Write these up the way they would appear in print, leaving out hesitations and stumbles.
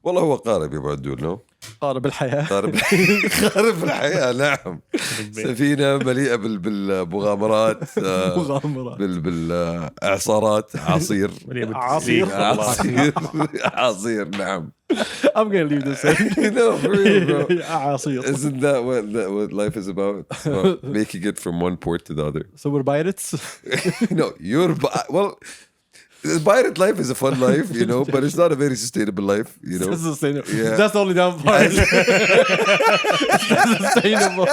والله هو قارب يا بدول نو قارب الحياة. قارب الحياة نعم. سفينة مليئة بالمغامرات مغامرات. بالإعصارات عصير عصير نعم. I'm gonna leave this in. No, for real, bro. عصير. Isn't that what life is about? It's about making it from one port to the other. So we're pirates. No, well. The pirate life is a fun life, you know, but it's not a very sustainable life, you know. It's sustainable. Yeah. That's the only down part. It's sustainable.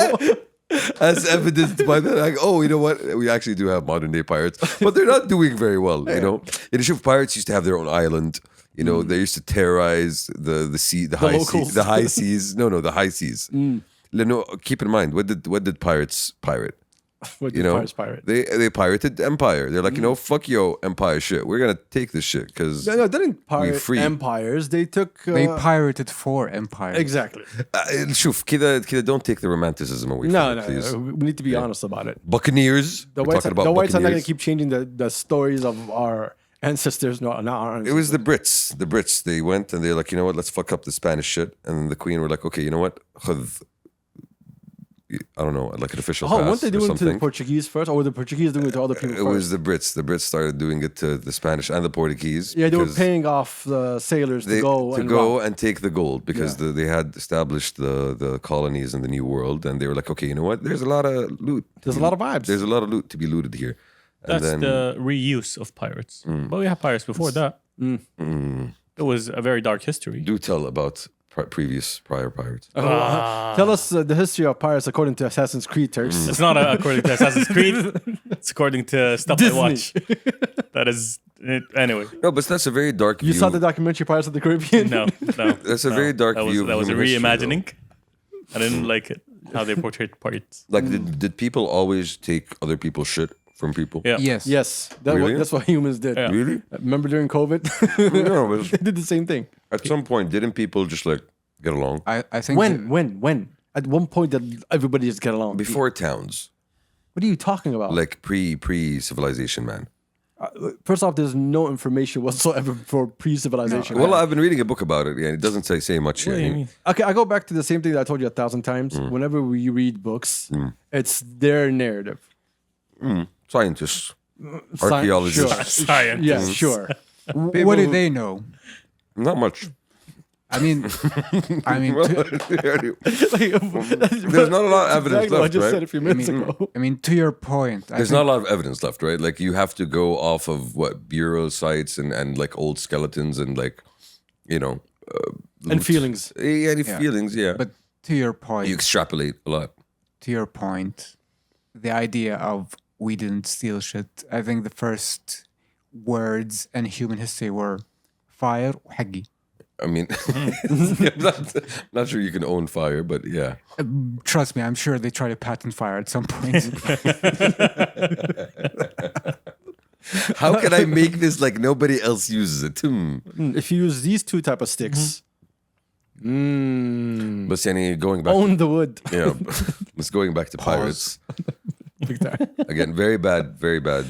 As evidenced by that, like, oh, you know what? We actually do have modern day pirates, but they're not doing very well, you know. In the ship, pirates used to have their own island. You know, they used to terrorize the sea, the high seas. No, the high seas. No, keep in mind, what did pirates pirate? What You know, pirates pirate? they pirated empire. They're like, you know, fuck yo empire shit. We're gonna take this shit because No, they didn't pirate free. empires. They took. They pirated for empire. Exactly. شوف كذا don't take the romanticism away from it, please. We need to be honest about it. Buccaneers. The We're whites, talking about the whites are not going Buccaneers. to keep changing the stories of our ancestors. No, not our ancestors. It was the Brits. The Brits. They went and they're like, you know what? Let's fuck up the Spanish shit. And the Queen were like, okay, you know what? خذ, I don't know, like an official pass weren't they or doing it to something. the Portuguese first, or were the Portuguese doing it to other people It first? was the Brits. The Brits started doing it to the Spanish and the Portuguese. Yeah, they were because paying off the sailors to go and take the gold because they had established the colonies in the New World, and they were like, okay, you know what? There's a lot of loot. There's a lot of vibes. There's a lot of loot to be looted here. And That's the reuse of pirates. But we had pirates before that. It was a very dark history. Do tell about prior pirates. Tell us the history of pirates according to Assassin's Creed, Turks. It's not according to Assassin's Creed. It's according to stuff Disney. I watch. That is it. Anyway. No, but that's a very dark You view. saw the documentary Pirates of the Caribbean? No. That's a very dark view. That was a of human history, reimagining. I didn't like it. How they portrayed pirates. though. Like, did people always take other people's shit from people? Yeah. Yes. Yes, Really? that's what humans did. Yeah. Really? Remember during COVID? No, but They did the same thing. at some point, didn't people just like get along? I think When? At one point that everybody just get along. Before towns, What are you talking about? like pre-civilization, man. First off, there's no information whatsoever for pre-civilization. Well, I've been reading a book about it. Yeah, it doesn't say much. What do you mean? Okay, I go back to the same thing that I told you 1,000 times. Whenever we read books, it's their narrative. Scientists, archaeologists, Sure. Science. Yeah, sure. what do they know? not much. I mean, There's not a lot of evidence Exactly what I left, just right? said a few minutes ago. I mean, to your point, There's not a lot of evidence left, right? Like you have to go off of what bureau sites and like old skeletons and like, you know, And loot. feelings. Yeah, any feelings, yeah. But to your point, you extrapolate a lot. to your point, the idea of we didn't steal shit. I think the first words in human history were fire وحقي. I mean, I'm not sure you can own fire, but yeah. Trust me, I'm sure they try to patent fire at some point. How can I make this like nobody else uses it? If you use these two type of sticks, But yani, going back, own the wood. yeah, it's going back to pirates Big time. again. Very bad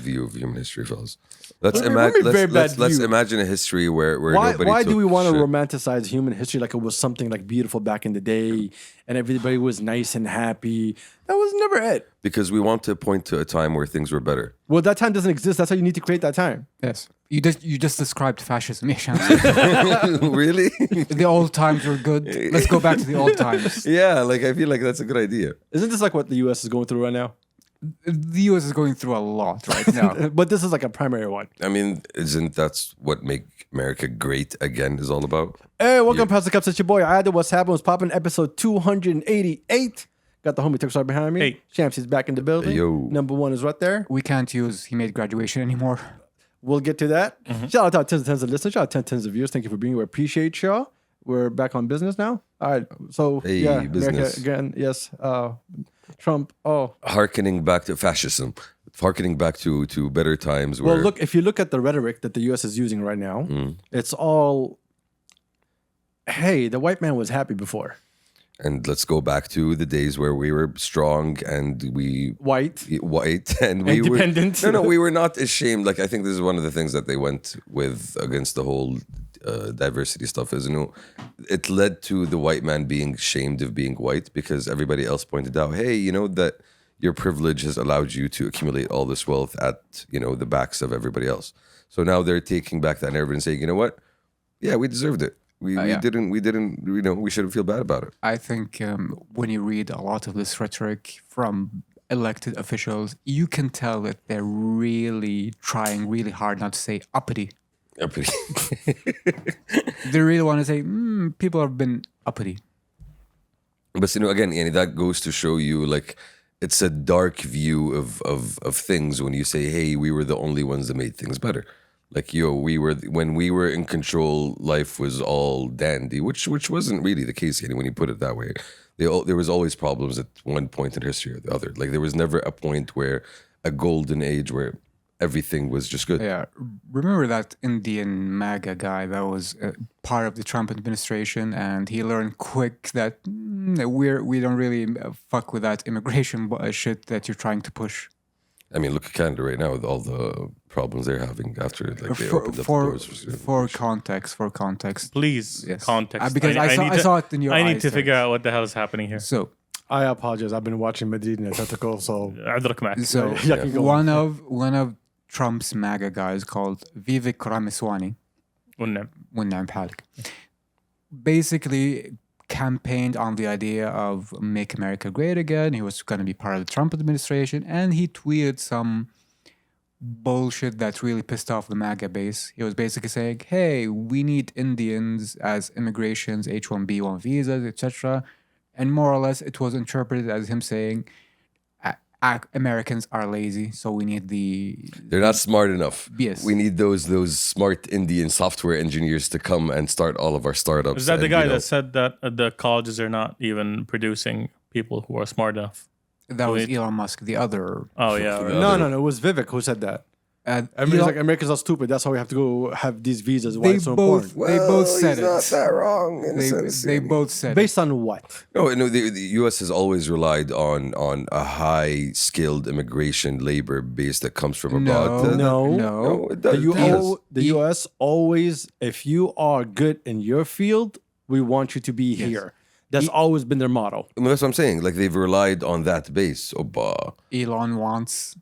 view of human history, fellas. Let's What do you mean very bad let's view? imagine a history where Why nobody do we took want to shit. romanticize human history like it was something like beautiful back in the day and everybody was nice and happy? That was never it. Because we want to point to a time where things were better. Well, that time doesn't exist. That's how you need to create that time. Yes. You just described fascism. Really? The old times were good. Let's go back to the old times. Yeah, like I feel like that's a good idea. Isn't this like what the U.S. is going through right now? The US is going through a lot right now. But this is like a primary one. I mean, isn't that's what make America great again is all about? Hey, welcome past the Kabsa. It's your boy Ida. What's happening? What's popping? Episode 288. Got the homie Turks right behind me. Hey. Shamsi's back in the building. Yo. Number one is right there. We can't use he made graduation anymore. We'll get to that. Shout out to our tens and tens of listeners. Shout out to tens of viewers. Thank you for being here. We appreciate y'all. We're back on business now. All right. So, Hey, yeah, business. America again. Yes. Trump. Oh. Harkening back to fascism, harkening back to better times. Where, Well, look, if you look at the rhetoric that the U.S. is using right now, it's all, hey, the white man was happy before. and let's go back to the days where we were strong and we White. and we Independent. were we were not ashamed. Like I think this is one of the things that they went with against the whole diversity stuff is, it led to the white man being shamed of being white because everybody else pointed out, hey, that your privilege has allowed you to accumulate all this wealth at, the backs of everybody else. So now they're taking back that narrative and saying, you know what? Yeah, we deserved it. We didn't, we shouldn't feel bad about it. I think when you read a lot of this rhetoric from elected officials, you can tell that they're really trying really hard not to say uppity. Uppity. They really want to say, people have been uppity. But, again, that goes to show you, like, it's a dark view of things when you say, hey, we were the only ones that made things better. Like, when we were in control, life was all dandy, which wasn't really the case when you put it that way. There was always problems at one point in history or the other. Like, there was never a point where a golden age where everything was just good. Yeah. Remember that Indian MAGA guy that was part of the Trump administration, and he learned quick that we don't really fuck with that immigration shit that you're trying to push. I mean, look at Canada right now with all the problems they're having after they opened up the doors. For context. Please, Yes. context. Because I saw it in your eyes. I need to figure out what the hell is happening here. So I apologize. I've been watching Madrid and Atletico, so أدرك معك. So Yeah, keep going. one of Trump's MAGA guys called Vivek Ramaswamy, والنعم بحالك, basically campaigned on the idea of make America great again. He was going to be part of the Trump administration, and he tweeted some bullshit that really pissed off the MAGA base. He was basically saying, hey, we need Indians as immigrations, H-1B1 visas, etc. And more or less it was interpreted as him saying Americans are lazy, so we need They're not smart enough. Yes. We need those smart Indian software engineers to come and start all of our startups. Is that the and, guy that said that the colleges are not even producing people who are smart enough? That was Elon Musk, the other. Oh yeah, right. no, it was Vivek who said that. Everybody's like, Americans are stupid. That's why we have to go have these visas. Why it's so important? They both said he's it. not that wrong. In a sense. They both said Based on what? No, the U.S. has always relied on a high skilled immigration labor base that comes from abroad. No. it does. The U.S. always, if you are good in your field, we want you to be here. That's always been their motto. I mean, that's what I'm saying. Like, they've relied on that base. Elon wants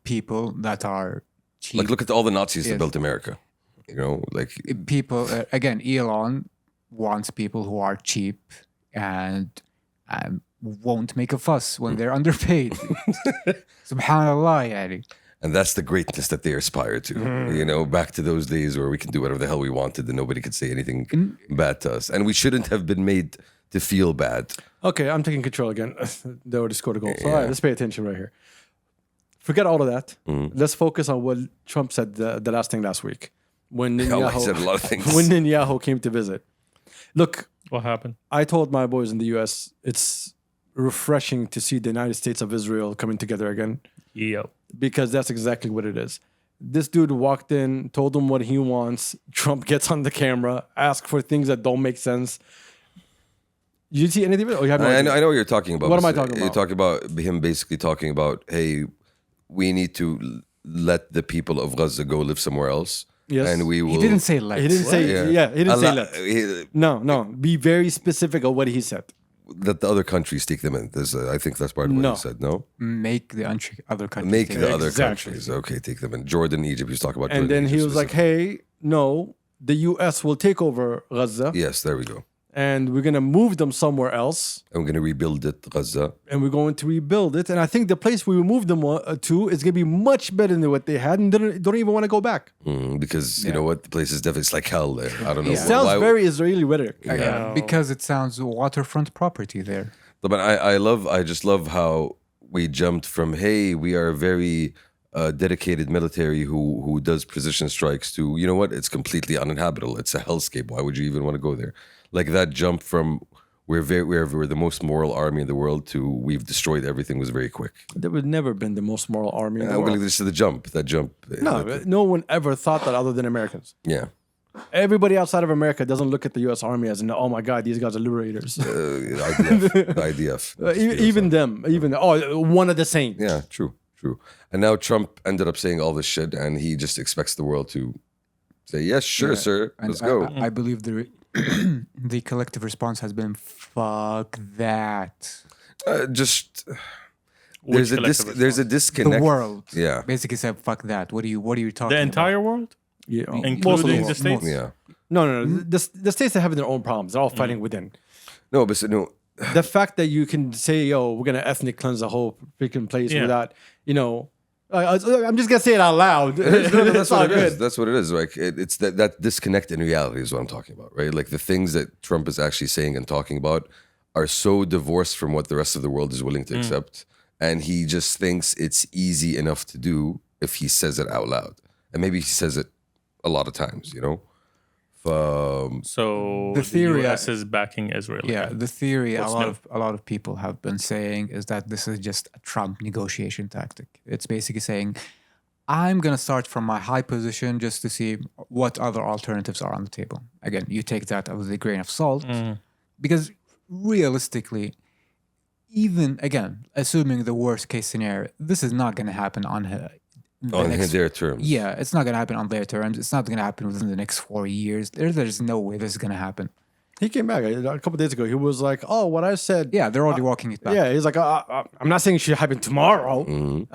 people that are cheap. Like, look at all the Nazis that built America. People, again, Elon wants people who are cheap and won't make a fuss when they're underpaid. Subhanallah, yani. And that's the greatness that they aspire to. Back to those days where we can do whatever the hell we wanted and nobody could say anything bad to us. And we shouldn't have been made to feel bad. Okay, I'm taking control again. They already scored a goal. So, all right, let's pay attention right here. Forget all of that. Let's focus on what Trump said the last thing last week. When He said a lot of things. When Netanyahu came to visit. Look, What happened? I told my boys in the US, it's refreshing to see the United States of Israel coming together again. Yo. Because that's exactly what it is. This dude walked in, told him what he wants. Trump gets on the camera, asks for things that don't make sense. You see anything of it? Or you have no I idea? know what you're talking about. What am I talking You're about? talking about him basically talking about, hey, we need to let the people of Gaza go live somewhere else. Yes. And we will. He didn't say let's. He didn't say, he didn't say that. that. No. Be very specific of what he said. That the other countries take them in. I think that's part of what No. he said. No, Make the other countries. make take the it. other Exactly. countries. Okay, take them in. Jordan, Egypt. He's talking about. And Jordan, then he Egypt was like, hey, no, the US will take over Gaza yes, there we go. and we're going to move them somewhere else. And we're gonna rebuild it, Gaza. And we're going to rebuild it. And I think the place we moved them to is going to be much better than what they had, and don't even want to go back. Because you know what, the place is definitely it's like hell there. I don't know. It sounds why- very Israeli rhetoric. Yeah, because it sounds waterfront property there. But I just love how we jumped from, hey, we are a very dedicated military who does precision strikes to, you know what, it's completely uninhabitable. It's a hellscape. Why would you even want to go there? Like that jump from we're the most moral army in the world to we've destroyed everything was very quick. There would never been the most moral army in the I'm world. going to the jump. That jump. No one ever thought that other than Americans. Yeah. Everybody outside of America doesn't look at the U.S. Army as, oh my God, these guys are liberators. The IDF. Even them, one of the same. Yeah, true. And now Trump ended up saying all this shit, and he just expects the world to Say, yes, sure, Yeah. sir. And Let's go. I believe the collective response has been fuck that. Just Which there's a collective there's a response? disconnect. The world, Yeah. basically said fuck that. What are you talking The about? entire world, Yeah, including the most. states. Yeah. no. The states are having their own problems. They're all fighting within. No, but no. The fact that you can say, "Yo, we're gonna ethnic cleanse the whole freaking place," Yeah. without, I'm just gonna say it out loud. That's It's all what it is. good. That's what it is. Like it's that disconnect in reality is what I'm talking about, right? Like the things that Trump is actually saying and talking about are so divorced from what the rest of the world is willing to accept, and he just thinks it's easy enough to do if he says it out loud, and maybe he says it a lot of times, So The theory- the US is backing Israel. Yeah, the theory What's a lot of people have been saying is that this is just a Trump negotiation tactic. It's basically saying, I'm gonna start from my high position just to see what other alternatives are on the table. Again, you take that with a grain of salt, because realistically, even again, assuming the worst case scenario, this is not gonna happen on their terms. Yeah, it's not gonna happen on their terms. It's not gonna happen within the next 4 years. There's no way this is gonna happen. He came back a couple days ago. He was like, "Oh, what I said." Yeah, they're already walking it back. Yeah, he's like, "I'm not saying it should happen tomorrow.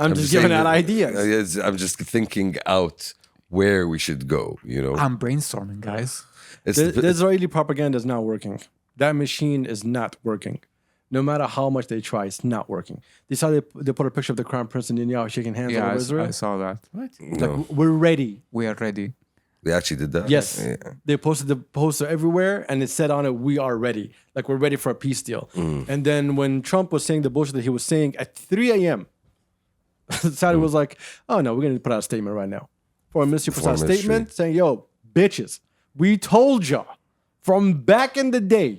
I'm just saying giving out ideas." I'm just thinking out where we should go. I'm brainstorming, guys. It's The Israeli propaganda is not working. That machine is not working. No matter how much they try, it's not working. They saw they put a picture of the crown prince and Netanyahu shaking hands Yeah, over Israel. I saw that. Like, we're ready. We are ready. They actually did that. Yes. Yeah. They posted the poster everywhere and it said on it, "We are ready." Like, we're ready for a peace deal. And then when Trump was saying the bullshit that he was saying at 3 a.m., Saudi was like, "Oh, no, we're going to put out a statement right now." Foreign Ministry puts out a Foreign Ministry. statement saying, "Yo, bitches, we told y'all from back in the day,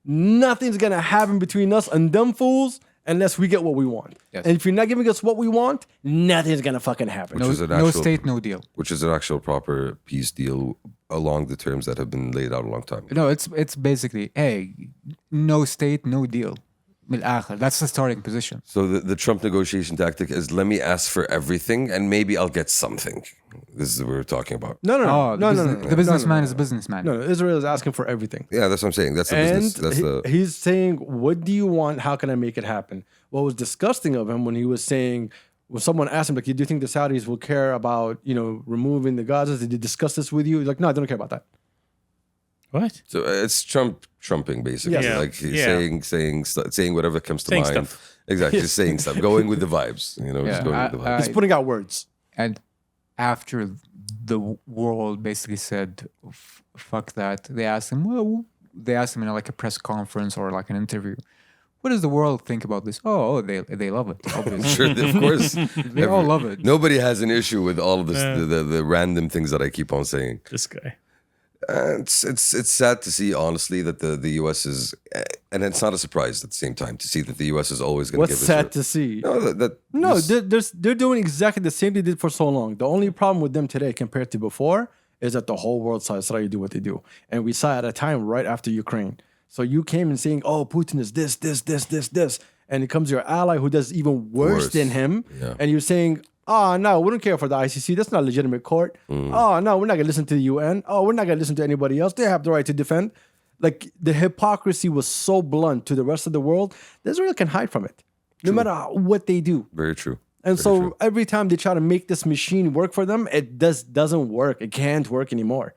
nothing's going to happen between us and them fools unless we get what we want. Yes. And if you're not giving us what we want, nothing's going to fucking happen." No, is an no actual- state, no deal. Which is an actual proper peace deal along the terms that have been laid out a long time ago. No, it's basically, hey, no state, no deal. بالآخر. That's the starting position. So the Trump negotiation tactic is let me ask for everything and maybe I'll get something. This is what we're talking about. No, no, Oh, no, no, no, the businessman is a businessman. No, Israel is asking for everything. Yeah, that's what I'm saying. That's the And business. That's the he's saying, "What do you want? How can I make it happen?" What was disgusting of him when he was saying, when someone asked him, like, "Do you think the Saudis will care about, removing the Gazas? Did they discuss this with you?" He's like, "No, I don't care about that." What? so it's trumping basically. Yes. Yeah. Like he's Yeah. saying whatever comes to Saying mind. stuff. Exactly, just saying stuff, going with the vibes. Yeah, Just going with the vibes. He's putting out words. And after the world basically said, fuck that, they asked him, in like a press conference or like an interview, what does the world think about this? Oh, they love it. Obviously. Sure, of course. They all love it. Nobody has an issue with all of this, the random things that I keep on saying. This guy. It's sad to see, honestly, that the U.S. is, and it's not a surprise at the same time to see that the U.S. is always going to What's give sad us. to see? No, They're doing exactly the same they did for so long. The only problem with them today compared to before is that the whole world saw Israel do what they do. And we saw at a time right after Ukraine. So you came in saying, "Oh, Putin is this. And it comes your ally who does even worse than him. Yeah. And you're saying, "Oh, no, we don't care for the ICC. That's not a legitimate court. Oh, no, we're not going to listen to the UN. Oh, we're not going to listen to anybody else. They have the right to defend." Like, the hypocrisy was so blunt to the rest of the world, Israel can hide from it, no matter what they do. Very true. And Very so true. every time they try to make this machine work for them, it doesn't work. It can't work anymore.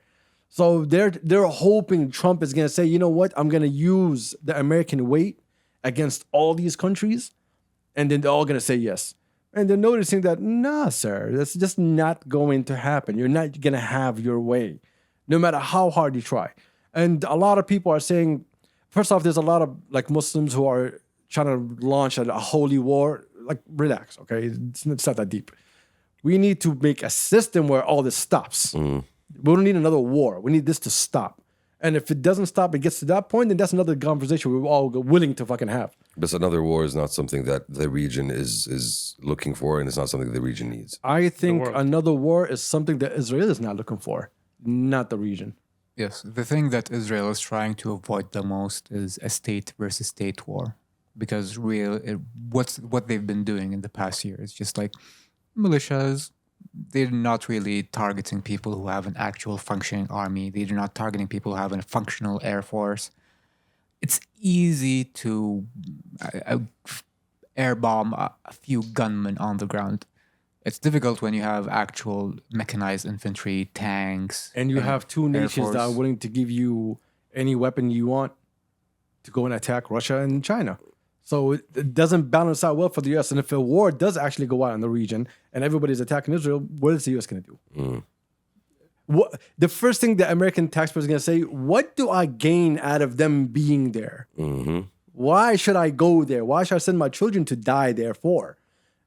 So they're hoping Trump is going to say, "You know what? I'm going to use the American weight against all these countries," and then they're all going to say yes. And they're noticing that, nah, sir, that's just not going to happen. You're not going to have your way, no matter how hard you try. And a lot of people are saying, first off, there's a lot of like Muslims who are trying to launch a holy war. Like, relax, okay? It's not that deep. We need to make a system where all this stops. We don't need another war. We need this to stop. And if it doesn't stop, it gets to that point, then that's another conversation we're all willing to fucking have. But another war is not something that the region is looking for, and it's not something the region needs. I think world. another war is something that Israel is not looking for, not the region. Yes, the thing that Israel is trying to avoid the most is a state versus state war, because what they've been doing in the past year is just like militias, they're not really targeting people who have an actual functioning army. They're not targeting people who have a functional air force. It's easy to air bomb a few gunmen on the ground. It's difficult when you have actual mechanized infantry, tanks, And you have two nations that are Force. willing to give you any weapon you want to go and attack Russia and China. So it doesn't balance out well for the US. And if a war does actually go out in the region and everybody's attacking Israel, what is the US going to do? What, the first thing the American taxpayer is going to say, what do I gain out of them being there? Why should I go there? Why should I send my children to die there for?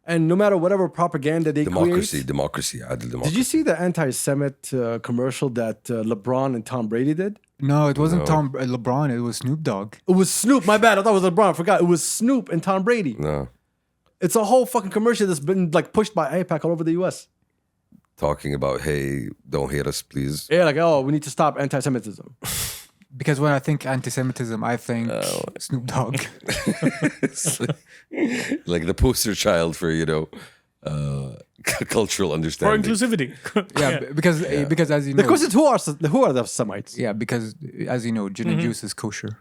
And no matter whatever propaganda they create. Democracy. Did you see the anti-Semite commercial that LeBron and Tom Brady did? No, it wasn't LeBron. It was Snoop Dogg. It was Snoop. My bad. I thought it was LeBron. I forgot. It was Snoop and Tom Brady. No. It's a whole fucking commercial that's been like pushed by AIPAC all over the US. Talking about, hey, don't hate us, please. Yeah, like, oh, we need to stop anti-Semitism. Because when I think anti-Semitism, I think Snoop Dogg. It's like the poster child for, cultural For understanding. inclusivity. Because as you know, The question is, who are the Semites? yeah, because as you know, gin and juice is kosher.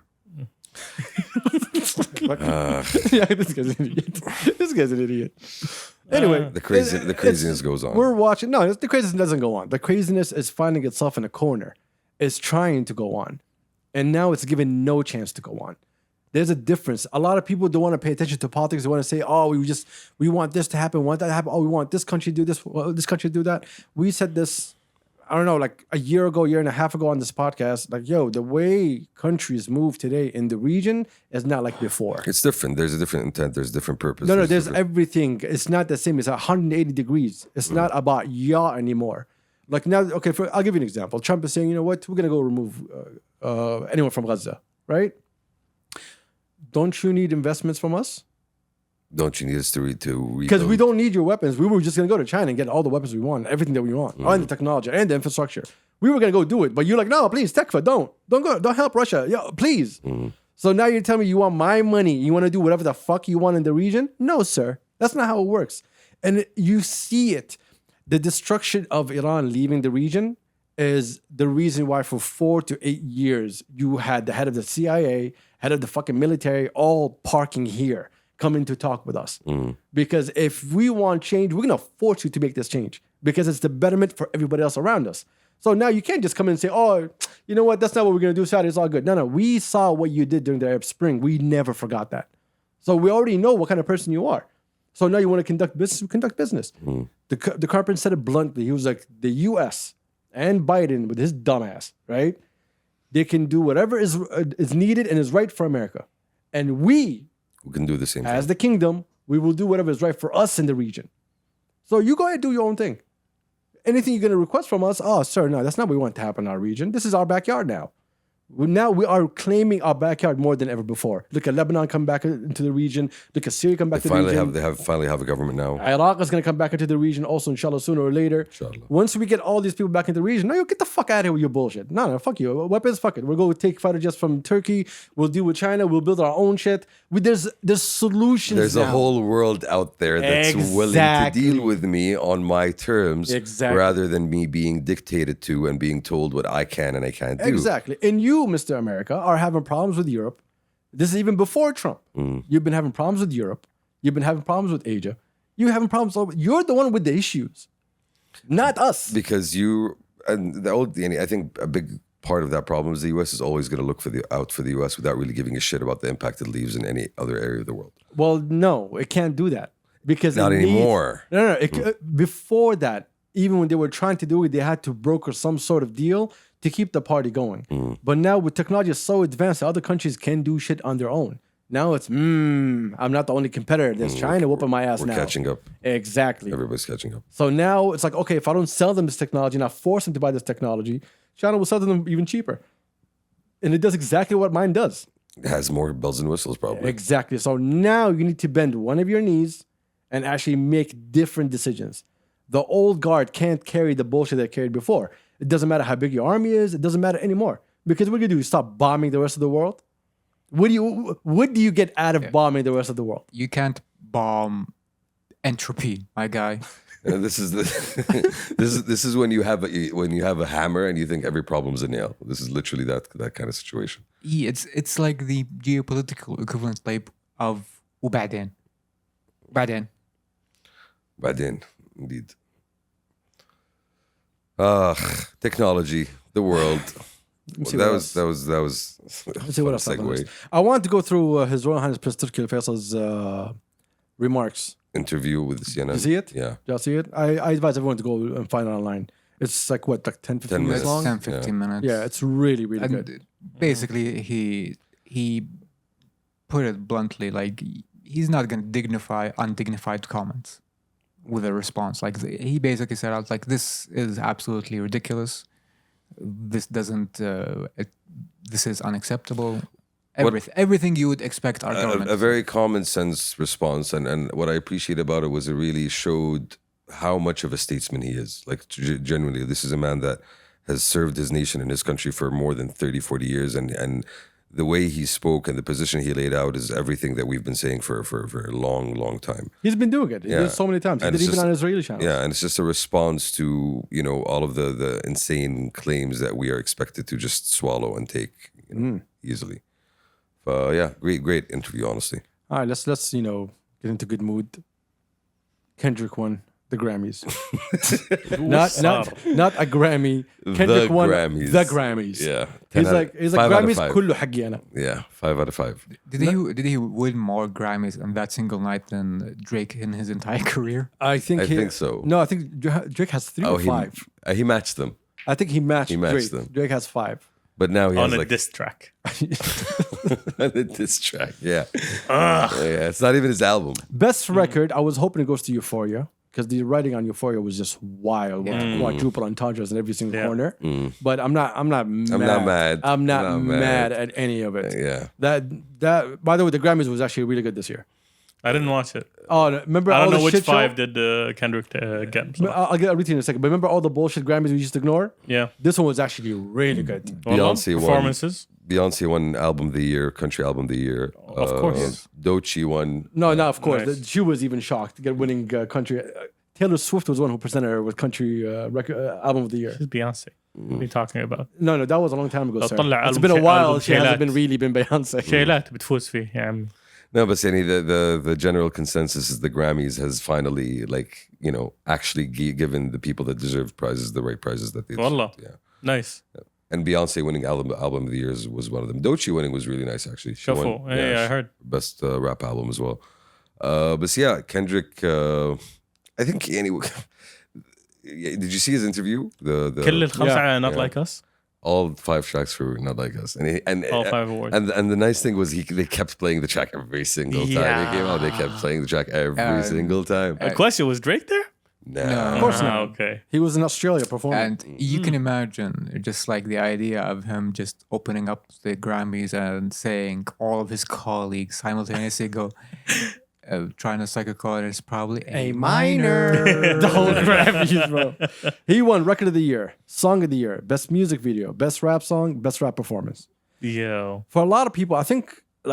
Yeah, this guy's an idiot. This guy's an idiot. Anyway, The craziness goes on. we're watching. No, the craziness doesn't go on. The craziness is finding itself in a corner. It's trying to go on. And now it's given no chance to go on. There's a difference. A lot of people don't want to pay attention to politics. They want to say, oh, we want this to happen, want that to happen. Oh, we want this country to do this, this country to do that. We said this, I don't know, like a year and a half ago on this podcast, like, yo, the way countries move today in the region is not like before. It's different. There's a different intent. There's a different purpose. No, there's different- everything. It's not the same. It's 180 degrees. It's not about y'all anymore. Like now, okay, I'll give you an example. Trump is saying, you know what, we're going to go remove anyone from Gaza, right? Don't you need investments from us? Don't you need us to rebuild? Because we don't need your weapons. We were just going to go to China and get all the weapons we want, everything that we want, and the technology and the infrastructure. We were going to go do it, but you're like, no, please, Tekfa, don't go, don't help Russia, yeah, please. So now you're telling me you want my money, you want to do whatever the fuck you want in the region? No, sir, that's not how it works. And you see it. The destruction of Iran leaving the region is the reason why for 4 to 8 years you had the head of the CIA, head of the fucking military, all parking here, coming to talk with us. Because if we want change, we're gonna force you to make this change because it's the betterment for everybody else around us. So now you can't just come in and say, oh, you know what, that's not what we're gonna do, Saudi, it's all good. No, we saw what you did during the Arab Spring. We never forgot that. So we already know what kind of person you are. So now you want to conduct business, we conduct business. The Carpenter said it bluntly. He was like, the US and Biden with his dumbass, right? They can do whatever is needed and is right for America. And we can do the same as thing. the kingdom, we will do whatever is right for us in the region. So you go ahead and do your own thing. Anything you're going to request from us, oh, sir, no, that's not what we want to happen in our region. This is our backyard now. Now we are claiming our backyard more than ever before. Look at Lebanon come back into the region. Look at Syria come back to the region. They finally have a government now. Iraq is going to come back into the region also, inshallah, sooner or later. Inshallah. Once we get all these people back into the region, no, you get the fuck out of here with your bullshit. No, fuck you. Weapons, fuck it. We'll go take fighter jets from Turkey. We'll deal with China. We'll build our own shit. There's solutions. There's now. a whole world out there that's willing to deal with me on my terms rather than me being dictated to and being told what I can and I can't do. Exactly. And you, Mr. America, are having problems with Europe. This is even before Trump. You've been having problems with Europe. You've been having problems with Asia. You're having problems. You're the one with the issues, not us. Because I think a big part of that problem is the U.S. is always going to look out for the U.S. without really giving a shit about the impact it leaves in any other area of the world. Well, no, it can't do that because not anymore. No. Before that, even when they were trying to do it, they had to broker some sort of deal to keep the party going. But now with technology so advanced, other countries can do shit on their own. Now it's, I'm not the only competitor. There's China whooping my ass now. We're catching up. Exactly. Everybody's catching up. So now it's like, okay, if I don't sell them this technology and I force them to buy this technology, China will sell them even cheaper. And it does exactly what mine does. It has more bells and whistles probably. Exactly. So now you need to bend one of your knees and actually make different decisions. The old guard can't carry the bullshit they carried before. It doesn't matter how big your army is. It doesn't matter anymore. Because what do you do? Stop bombing the rest of the world? What do you get out of bombing the rest of the world? You can't bomb entropy, my guy. And this is the this is when you have a hammer and you think every problem's a nail. This is literally that kind of situation. Yeah, it's like the geopolitical equivalent like of وبعدين. بعدين. بعدين, indeed. Technology, the world. see That what was Let's see what else fun happened on segue. this. I want to go through His Royal Highness Prince Turki Faisal's remarks. Interview with CNN. Did you see it? Yeah. Did y'all see it? I advise everyone to go and find it online. It's like what, like 10, 15 10 minutes long? 10, 15 minutes. Yeah, it's really, really and good. basically he put it bluntly, like he's not going to dignify undignified comments with a response. Like he basically said out like, this is absolutely ridiculous. This doesn't this is unacceptable. Everything you would expect our government A very common sense response, and what I appreciate about it was it really showed how much of a statesman he is. Like genuinely, this is a man that has served his nation and his country for more than 30, 40 years, and the way he spoke and the position he laid out is everything that we've been saying for a long, long time. He's been doing it. He did it so many times. He And did it's even just- on Israeli channels. Yeah, and it's just a response to, all of the insane claims that we are expected to just swallow and take easily. Yeah, great interview, honestly. All right, let's get into good mood. Kendrick won the Grammys. not a Grammy. Kendrick won Grammys. the Grammys. Yeah. He's like 5 out of Grammys 5. كله حقي أنا. Yeah, 5 out of 5. Did he win more Grammys on that single night than Drake in his entire career? I think so. No, I think Drake has 3 or 5. He matched them. I think he matched matched Drake. them. Drake has 5. But now he On has a like diss track. the diss track. Yeah. Yeah, it's not even his album. Best record, I was hoping it goes to Euphoria because the writing on Euphoria was just wild, with quadruple entendres in every single corner. But I'm not mad. mad. I'm not I'm not mad mad. at any of it. Yeah. That by the way, the Grammys was actually really good this year. I didn't watch it. Oh, remember I all don't the know which shit show? 5 did Kendrick get. So. I'll get everything in a second. But remember all the bullshit Grammys we used to ignore? Yeah. This one was actually really good. Beyonce won. Performances. Beyonce won Album of the Year, Country Album of the Year. Of course. Doechii won. No, of course. Nice. She was even shocked to get winning country. Taylor Swift was the one who presented her with country album of the year. It's Beyonce. What are you talking about? No, that was a long time ago, sir. طلع It's ألبوم been a while. ألبوم She hasn't شيلات. been really been Beyonce. شيلات بتفوز فيه يا عمي. No, but Sani, the general consensus is the Grammys has finally, actually given the people that deserve prizes the right prizes that they deserve. والله. Yeah. Nice. And Beyonce winning album of the year was one of them. Doechii winning was really nice, actually. She شوفوا. won, Yeah, I heard. best rap album as well. But yeah, Kendrick. I think anyway. Did you see his interview? The كل الخمسة Yeah. not Yeah. like us. all 5 tracks were not like us, and All 5 awards. and the nice thing was they kept playing the track every single time they came out. They kept playing the track every single time. The question was Drake there? No. Of course not. Okay. He was in Australia performing. And you can imagine just like the idea of him just opening up the Grammys and saying all of his colleagues simultaneously go, trying to strike a chord is probably A minor. The whole Grammys, bro. He won Record of the Year, Song of the Year, Best Music Video, Best Rap Song, Best Rap Performance. Yo. For a lot of people, I think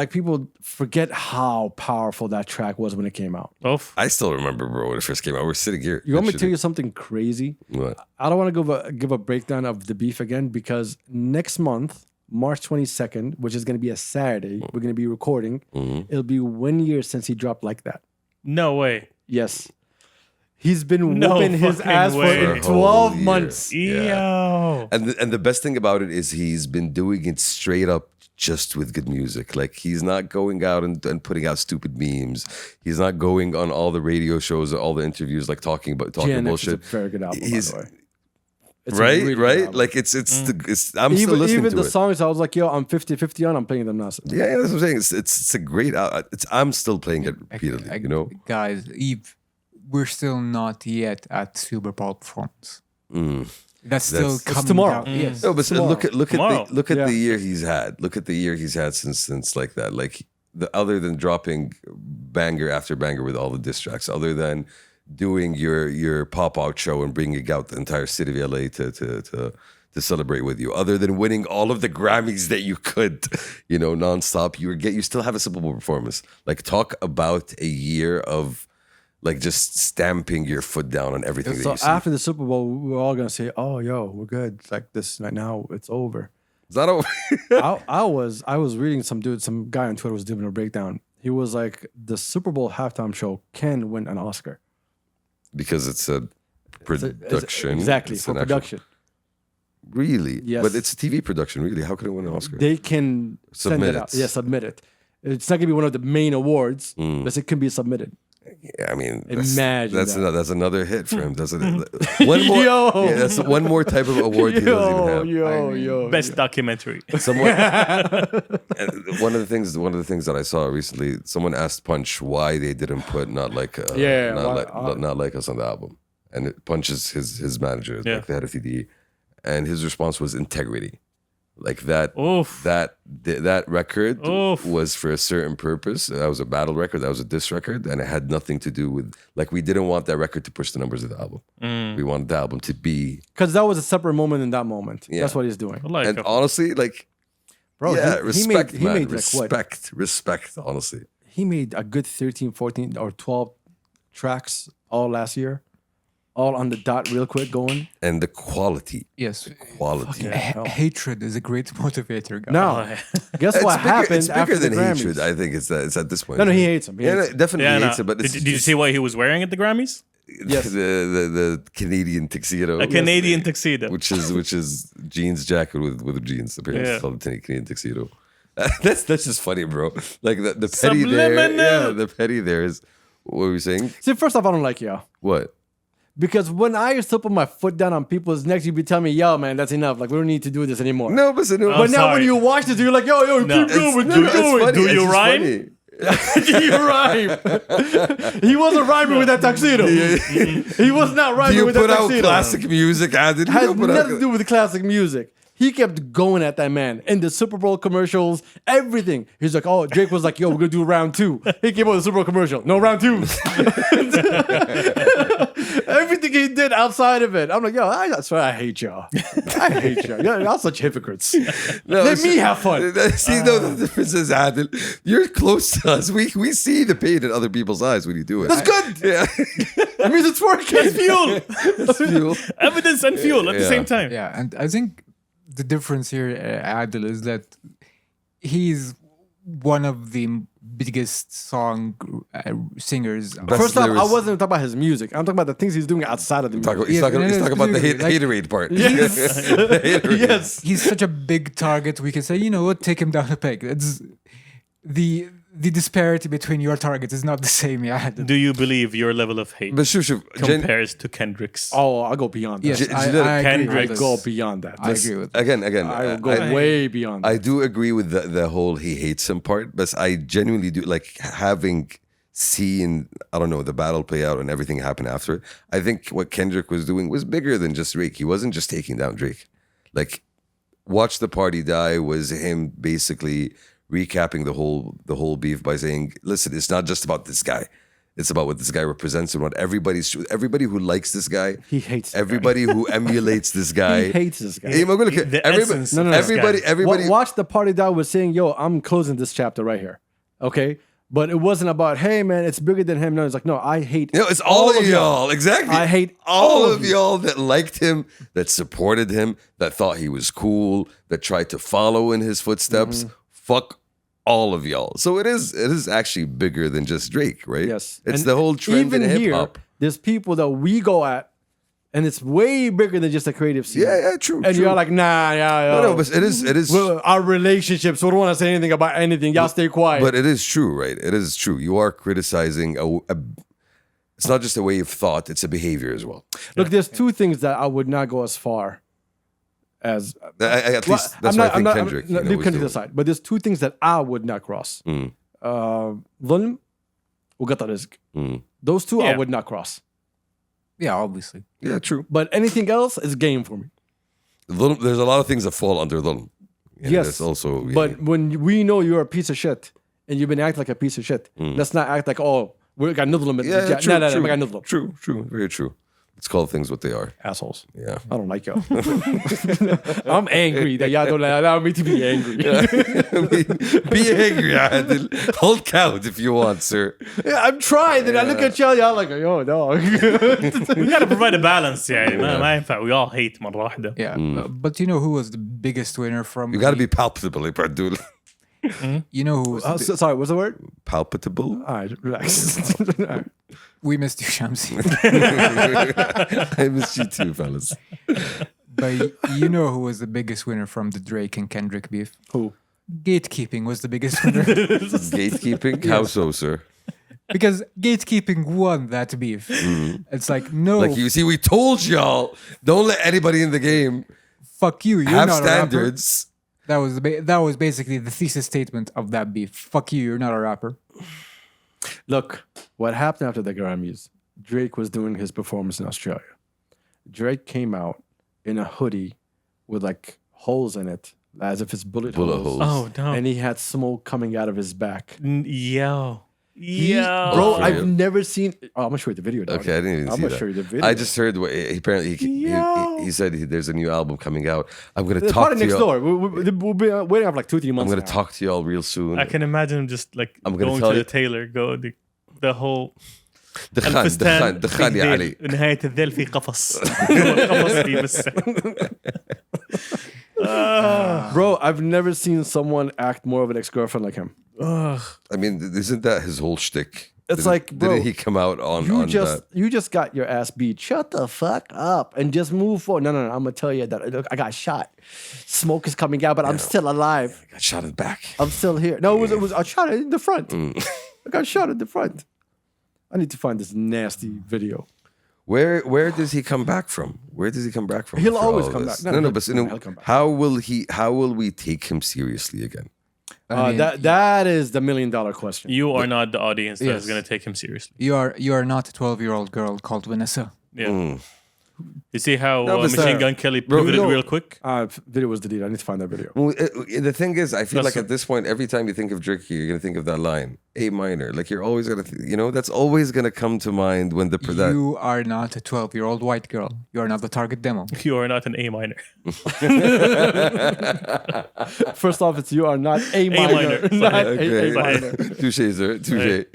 people forget how powerful that track was when it came out. Oof. I still remember, bro, when it first came out. We're sitting here. You want me to tell you something crazy? What? I don't want to give a breakdown of the beef again because next month, March 22nd, which is going to be a Saturday, we're going to be recording. It'll be 1 year since he dropped Like That. No way. Yes. He's been No whooping his fucking ass way. for For a whole 12 year. months. Yo. And the best thing about it is he's been doing it straight up just with good music. Like he's not going out and putting out stupid memes. He's not going on all the radio shows, all the interviews, like talking GNX bullshit. is a very good album, He's- by the way. It's a Right, really good right. album. Like it's I'm still listening even to the it. songs, I was like, yo, I'm 50-50 on, I'm playing them now. Yeah, that's what I'm saying. It's a great. I'm still playing it repeatedly. You know. Guys, we're still not yet at Super Bowl performance. That's still That's- coming tomorrow. down. Yes. No, but Tomorrow. look at Yeah. the year he's had. Look at the year he's had since like that. Like other than dropping banger after banger with all the diss tracks, other than doing your pop out show and bringing out the entire city of LA to celebrate with you, other than winning all of the Grammys that you could, nonstop. You still have a Super Bowl performance. Like talk about a year of like just stamping your foot down on everything that So you see. after the Super Bowl, we're all gonna say, "Oh, yo, we're good. It's like this right now. It's over." Is that over? I was reading some guy on Twitter was doing a breakdown. He was like, the Super Bowl halftime show can win an Oscar. Because it's a production. Exactly, It's for an actual- production. Really? Yes. But it's a TV production, really. How could it win an Oscar? They can send Submit it it. out. Yeah, submit it. It's not gonna be one of the main awards, but it can be submitted. Yeah, I mean, Imagine that. that's another hit for him, doesn't it? One more, Yo. yeah, that's one more type of award he doesn't even have. Yo. Best documentary. Someone, and one of the things that I saw recently, someone asked Punch why they didn't put not like not like us on the album, and Punch is his manager, Yeah. like the head of TDE, and his response was integrity, like that. Oof. That record Oof. was for a certain purpose. That was a battle record. That was a diss record, and it had nothing to do with like we didn't want that record to push the numbers of the album. We wanted the album to be. Because that was a separate moment in that moment. Yeah. That's what he's doing. Like, And honestly, like, Bro, yeah, he respect, made man. like what? Respect, honestly. He made a good 13, 14, or 12 tracks all last year. All on the dot real quick going. And the quality. Yes. Quality. Hatred is a great motivator, guys. Now, guess what happened It's bigger after than the Grammys? hatred. I think it's at this point. No, he hates him. He Yeah, hates no, him. definitely yeah, hates no. it. But Did you see what he was wearing at the Grammys? Yes. the Canadian tuxedo, A Canadian tuxedo. which is jeans jacket with jeans. Apparently, Yeah. it's called a Canadian tuxedo. That's just funny, bro. Like the petty there. Subliminal. Yeah, the petty there is. What were we saying? See, first off, I don't like y'all. What? Because when I used to put my foot down on people's necks, you'd be telling me, yo, man, that's enough. Like, we don't need to do this anymore. No, but But now when sorry. you watch this, you're like, yo, No. keep going, no, keep it's going. funny. Do It's you just rhyme? funny. Do you rhyme? He wasn't rhyming with that tuxedo. He was not Do rhyming you with put that out tuxedo. classic music? Adid? You Has don't put out- nothing to do with the classic music. He kept going at that man in the Super Bowl commercials, everything. He's like, oh, Drake was like, yo, we're gonna do round 2. He came out with the Super Bowl commercial. No round 2. Everything he did outside of it. I'm like, yo, I swear I hate y'all. I hate y'all. Y'all such hypocrites. No, Let it's- me have fun. See, no, the difference is, Adil, you're close to us. We see the pain in other people's eyes when you do it. That's good. Yeah. That means it's working. Fuel. Evidence and fuel at the Yeah. same time. Yeah, and I think the difference here, Adil, is that he's one of the biggest song singers. Best First off, I lyricist. wasn't talking about his music. I'm talking about the things he's doing outside of the music. He's talking about the specifically, like- haterade part. Yes. The haterade. Yes. He's such a big target. We can say, you know what, take him down a peg. It's the disparity between your targets is not the same. Yeah. Do you believe your level of hate But sure, compares to Kendrick's? Oh, I'll go beyond that. Yes, J- I J- agree Kendrick with Go this. beyond that. I agree with again, I will go I- way beyond that. I do agree with the whole he hates him part, but I genuinely do like having seen, I don't know, the battle play out and everything happen after it. I think what Kendrick was doing was bigger than just Drake. He wasn't just taking down Drake. Like, Watch the Party Die was him basically recapping the whole beef by saying, listen, it's not just about this guy. It's about what this guy represents and what everybody who likes this guy, He hates this guy. everybody who emulates this guy. He hates this guy. Hey, I'm gonna- The everybody, essence of this guy. everybody. Watch the Party Die was saying, yo, I'm closing this chapter right here. Okay? But it wasn't about, hey, man, it's bigger than him. No, it's like, no, I hate You know, it's all of y'all. Exactly. I hate all all of of you. y'all that liked him, that supported him, that thought he was cool, that tried to follow in his footsteps. Mm-hmm. Fuck all of y'all. So it is actually bigger than just Drake, right? Yes. It's And the whole trend in even hip here, hop. there's people that we go at, and it's way bigger than just a creative scene. Yeah, true. And true. you're like, nah, yeah, no, but it is well, our relationships, we don't want to say anything about anything. Y'all stay quiet. but it is true, right? It is true. You are criticizing it's not just a way of thought, it's a behavior as well. Look, there's two things that I would not go as far as. At least that's what I think Kendrick. Leave was Kendrick doing. aside. But there's two things that I would not cross. ظلم وقطع رزق. Those two I Yeah. would not cross. Yeah, obviously. Yeah, true. But anything else is game for me. There's a lot of things that fall under dhulm. And Yes. that's also. But when we know you're a piece of shit and you've been acting like a piece of shit, let's not act like, oh, we got نظلم. Yeah, true, No, true, we got نظلم. true, very true. Let's call things what they are. Assholes. Yeah. I don't like y'all. I'm angry that y'all don't allow me to be angry. Be angry, Adil. Hold count if you want, sir. Yeah, I'm trying. And I look at y'all like, yo, dog. We gotta provide a balance يعني ما ينفع we all hate مرة واحدة. Yeah, but you know who was the biggest winner from? You got to be palpable, Abdul. You know who was? Sorry, what's the word? Palpable? All right, relax. All right. We missed you, Shamsi. I missed you too, fellas. But you know who was the biggest winner from the Drake and Kendrick beef? Who? Gatekeeping was the biggest winner. Gatekeeping? How so, sir? Because gatekeeping won that beef. It's like, no, Like, you see, we told y'all, don't let anybody in the game fuck you. You're have not standards. a rapper. That was basically the thesis statement of that beef. Fuck you. You're not a rapper. Look, what happened after the Grammys, Drake was doing his performance in Australia. Drake came out in a hoodie with like holes in it, as if it's bullet holes. Oh no. And he had smoke coming out of his back. Yo. Bro, For I've real? never seen. Oh, I'm gonna show you the video. Dog. Okay, I didn't even I'm see gonna that. show you the video. I just heard what apparently he said there's a new album coming out. I'm going to It's talk probably to next you. door. We'll be waiting for like 2-3 months. I'm going to now. talk to y'all real soon. I can imagine him just like I'm gonna going tell to you- the tailor, go the whole دخان يا علي. نهاية الذيل في قفص قفص فيه بس. Bro, I've never seen someone act more of an ex-girlfriend like him. I mean, isn't that his whole shtick? It's like, bro, didn't he come out on that? You just got your ass beat. Shut the fuck up and just move forward. No. I'm gonna tell you that look, I got shot. Smoke is coming out, but I'm still alive. Got shot in the back. I'm still here. No, it was I shot it in the front. I got shot in the front. I need to find this nasty video. Where does he come back from? Where does he come back from? He'll for always all come this? back. No, No, but he'll come back. how will we take him seriously again? I mean, That is the $1 million question. You are not the audience that is Yes. going to take him seriously. you are not a 12-year-old girl called Vanessa. Yeah. You see how No, but Machine sir, Gun Kelly bro, pivoted no. real quick? Video was deleted. I need to find that video. Well, the thing is, I feel That's like at this point, every time you think of Drake, you're gonna think of that line, A minor. Like you're always gonna, that's always gonna come to mind when that. You are not a 12-year-old white girl. You are not the target demo. You are not an A minor. First off, it's you are not A minor. minor. Not Okay. A minor. Touche, sir. Touche.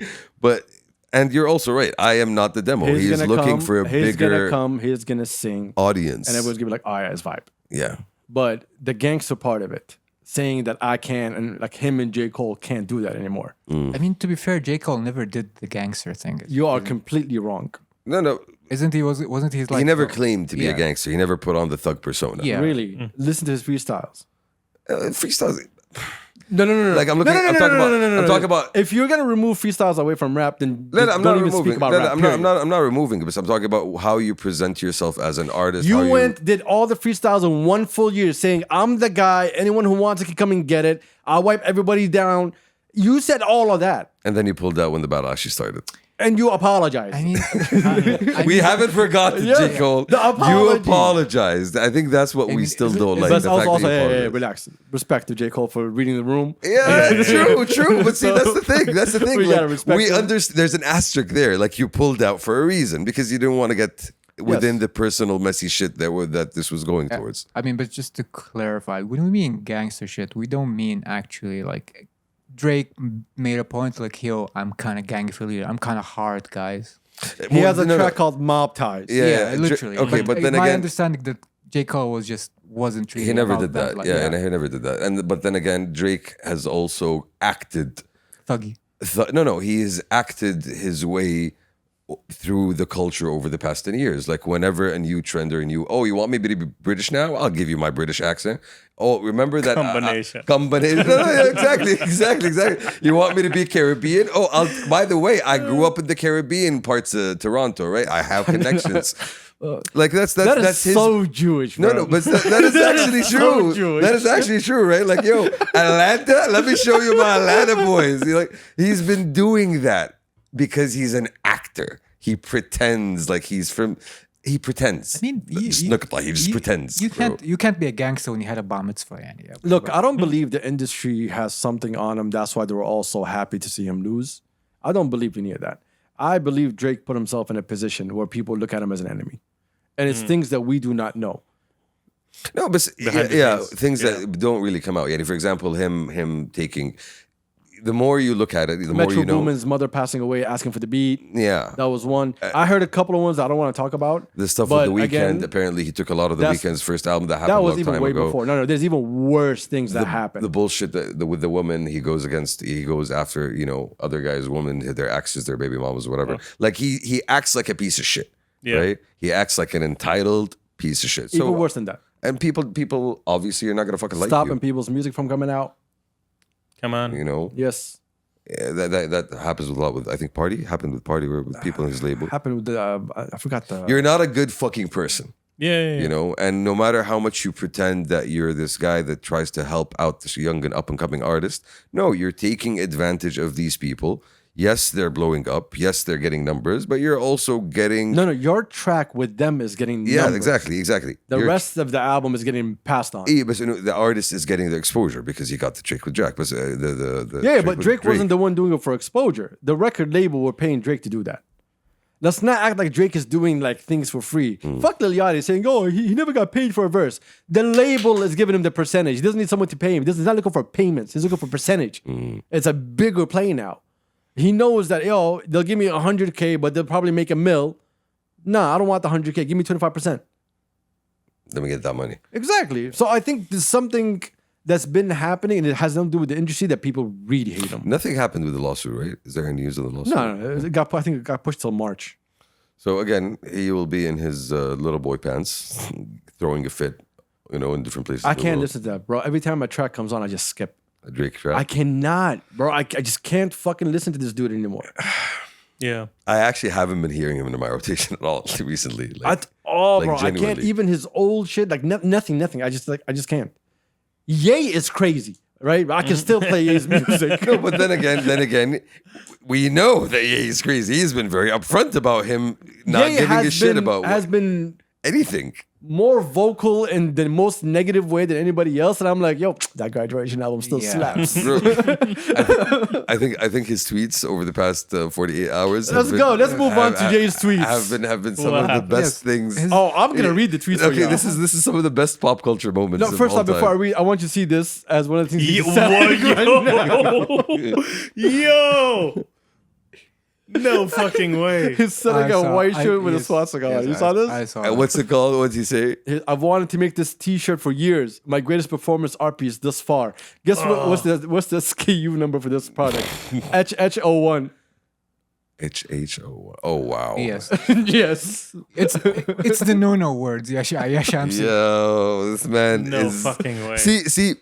But and you're also right. I am not the demo. He's gonna looking come, for a he's bigger gonna come. He's gonna sing, audience. and everyone's gonna be like, "Oh yeah, it's vibe." Yeah. But the gangster part of it, saying that I can, and like him and J. Cole can't do that anymore. I mean, to be fair, J. Cole never did the gangster thing. You are completely wrong. No. Wasn't he like He never claimed to be a Yeah. gangster. He never put on the thug persona. Yeah. Really, listen to his freestyles. Freestyles. No. Like I'm looking. I'm talking about. If you're gonna remove freestyles away from rap, then No, just I'm don't not even speak removing. about No, rap. I'm not removing it. But I'm talking about how you present yourself as an artist. You how did all the freestyles in one full year, saying I'm the guy. Anyone who wants it can come and get it. I'll wipe everybody down. You said all of that, and then you pulled out when the battle actually started. and you apologize. I mean, We haven't forgotten, Yeah. J. Cole. The You apology. apologized. I think that's what we mean, still don't like. But the also, fact that you hey, apologized. relax. Respect to J. Cole for reading the room. Yeah, true. But see, that's the thing. That's the thing. We gotta Like, respect we him. understand. There's an asterisk there. Like you pulled out for a reason because you didn't want to get within the personal messy shit that this was going towards. I mean, but just to clarify, when we mean gangster shit, we don't mean actually like Drake made a point like, yo, I'm kind of gang affiliated. I'm kind of hard, guys. He has a No, track called Mob Ties. Yeah, literally. Okay, but then my again, understanding that J. Cole wasn't really he never about did that. like, And he never did that. But then again, Drake has also acted. thuggy. No, he has acted his way through the culture over the past 10 years. Like whenever a new trend or a new, you want me to be British now? I'll give you my British accent. Oh, remember that Combination. Combination. No, exactly. You want me to be Caribbean? By the way, I grew up in the Caribbean parts of Toronto, right? I have connections. Like that's That is his. so Jewish, bro. No, but that is actually so true. Jewish. That is actually true, right? Like, yo, Atlanta, let me show you my Atlanta boys. He's been doing that because he's an actor. He pretends like he's from. He pretends. I mean, he just pretends. You can't be a gangster when you had a bar mitzvah. Yeah. Look, I don't believe the industry has something on him. That's why they were all so happy to see him lose. I don't believe any of that. I believe Drake put himself in a position where people look at him as an enemy. and it's things that we do not know. No, but Behind the yeah, scenes. things that don't really come out. Yeah, for example, him taking. The more you look at it, the more Metro you know. Boomin's mother passing away, asking for the beat. Yeah, That was one. I heard a couple of ones I don't want to talk about. the stuff but with the Weeknd. again, Apparently, he took a lot of the that's- Weeknd's first album that happened that a was long even time way ago. before. No, there's even worse things that happen. The bullshit with the woman, he goes after other guys' women, their exes, their baby mamas, whatever. Like he acts like a piece of shit. Yeah. Right? He acts like an entitled piece of shit. Even worse than that. And people obviously are not gonna fucking like Stopping you. people's music from coming out. Come on. You know, Yes. yeah, that happens a lot with I think Party happened with Party with people in his label. Happened with the, I forgot the. You're not a good fucking person. Yeah. You know, and no matter how much you pretend that you're this guy that tries to help out this young and up and coming artist, no, you're taking advantage of these people. Yes, they're blowing up. Yes, they're getting numbers, but you're also getting No, your track with them is getting yeah, numbers. exactly. The You're- rest of the album is getting passed on. Yeah, but the artist is getting the exposure because he got the trick with Jack. But the Yeah, trick but with Drake wasn't the one doing it for exposure. The record label were paying Drake to do that. Let's not act like Drake is doing like things for free. Fuck Lil Yachty saying, "Oh, he never got paid for a verse." The label is giving him the percentage. He doesn't need someone to pay him. He's not looking for payments. He's looking for percentage. It's a bigger play now. He knows that they'll give me 100K, but they'll probably make $1 million. Nah, I don't want the 100K. Give me 25%. Let me get that money. Exactly. So I think there's something that's been happening, and it has nothing to do with the industry that people really hate him. Nothing happened with the lawsuit, right? Is there any news on the lawsuit? No, I think it got pushed till March. So again, he will be in his little boy pants, throwing a fit, in different places. I in the can't world. listen to that, bro. Every time a track comes on, I just skip. A Drake track. I cannot, bro. I just can't fucking listen to this dude anymore. Yeah. I actually haven't been hearing him in my rotation at all recently. At all, like bro. I can't genuinely. even his old shit, like nothing. I just can't. Ye is crazy, right? I can still play Ye's music. No, but then again, we know that he's crazy. He's been very upfront about him not Ye giving a shit about has been anything. more vocal in the most negative way than anybody else, and I'm like, yo, that Graduation album still Yeah. slaps. Bro, I think his tweets over the past 48 hours. Let's go. Let's move on to Ye's tweets. Have been some What of the happened? best Yes. things. His- Oh, I'm gonna read the tweets. for Okay, you. this is some of the best pop culture moments. No, of first all off, before I time. read, I want you to see this as one of the things he's Yo, selling right now. yo. No fucking way. He's selling I a saw- white I- shirt with a yes, swastika on. yes, You saw this? I saw What's it called? What's he say? I've wanted to make this T-shirt for years. My greatest performance art piece thus far. Guess what's the SKU number for this product? HH01. HHO. Oh wow. Yes, Yes. it's the no words. Yeah, Shamsi. Yo, this man No is fucking way. See,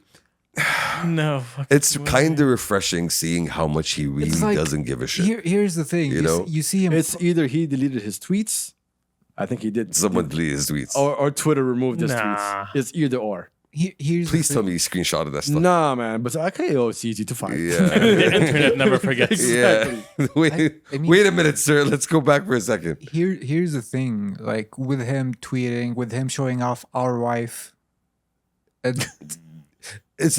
No fucking it's way. kind of refreshing seeing how much he really It's like- doesn't give a shit. Here's the thing. You know? You see him. It's either he deleted his tweets. I think he did. Someone delete his tweets. Or Twitter removed his Nah. tweets. It's either or. Here's Please the tell thing. me you screenshotted that stuff. Nah, man. But okay, it's easy to find. Yeah. The internet never forgets. Yeah. Wait, I mean- wait a minute, sir. Let's go back for a second. Here's the thing. Like with him tweeting, with him showing off our wife. And Is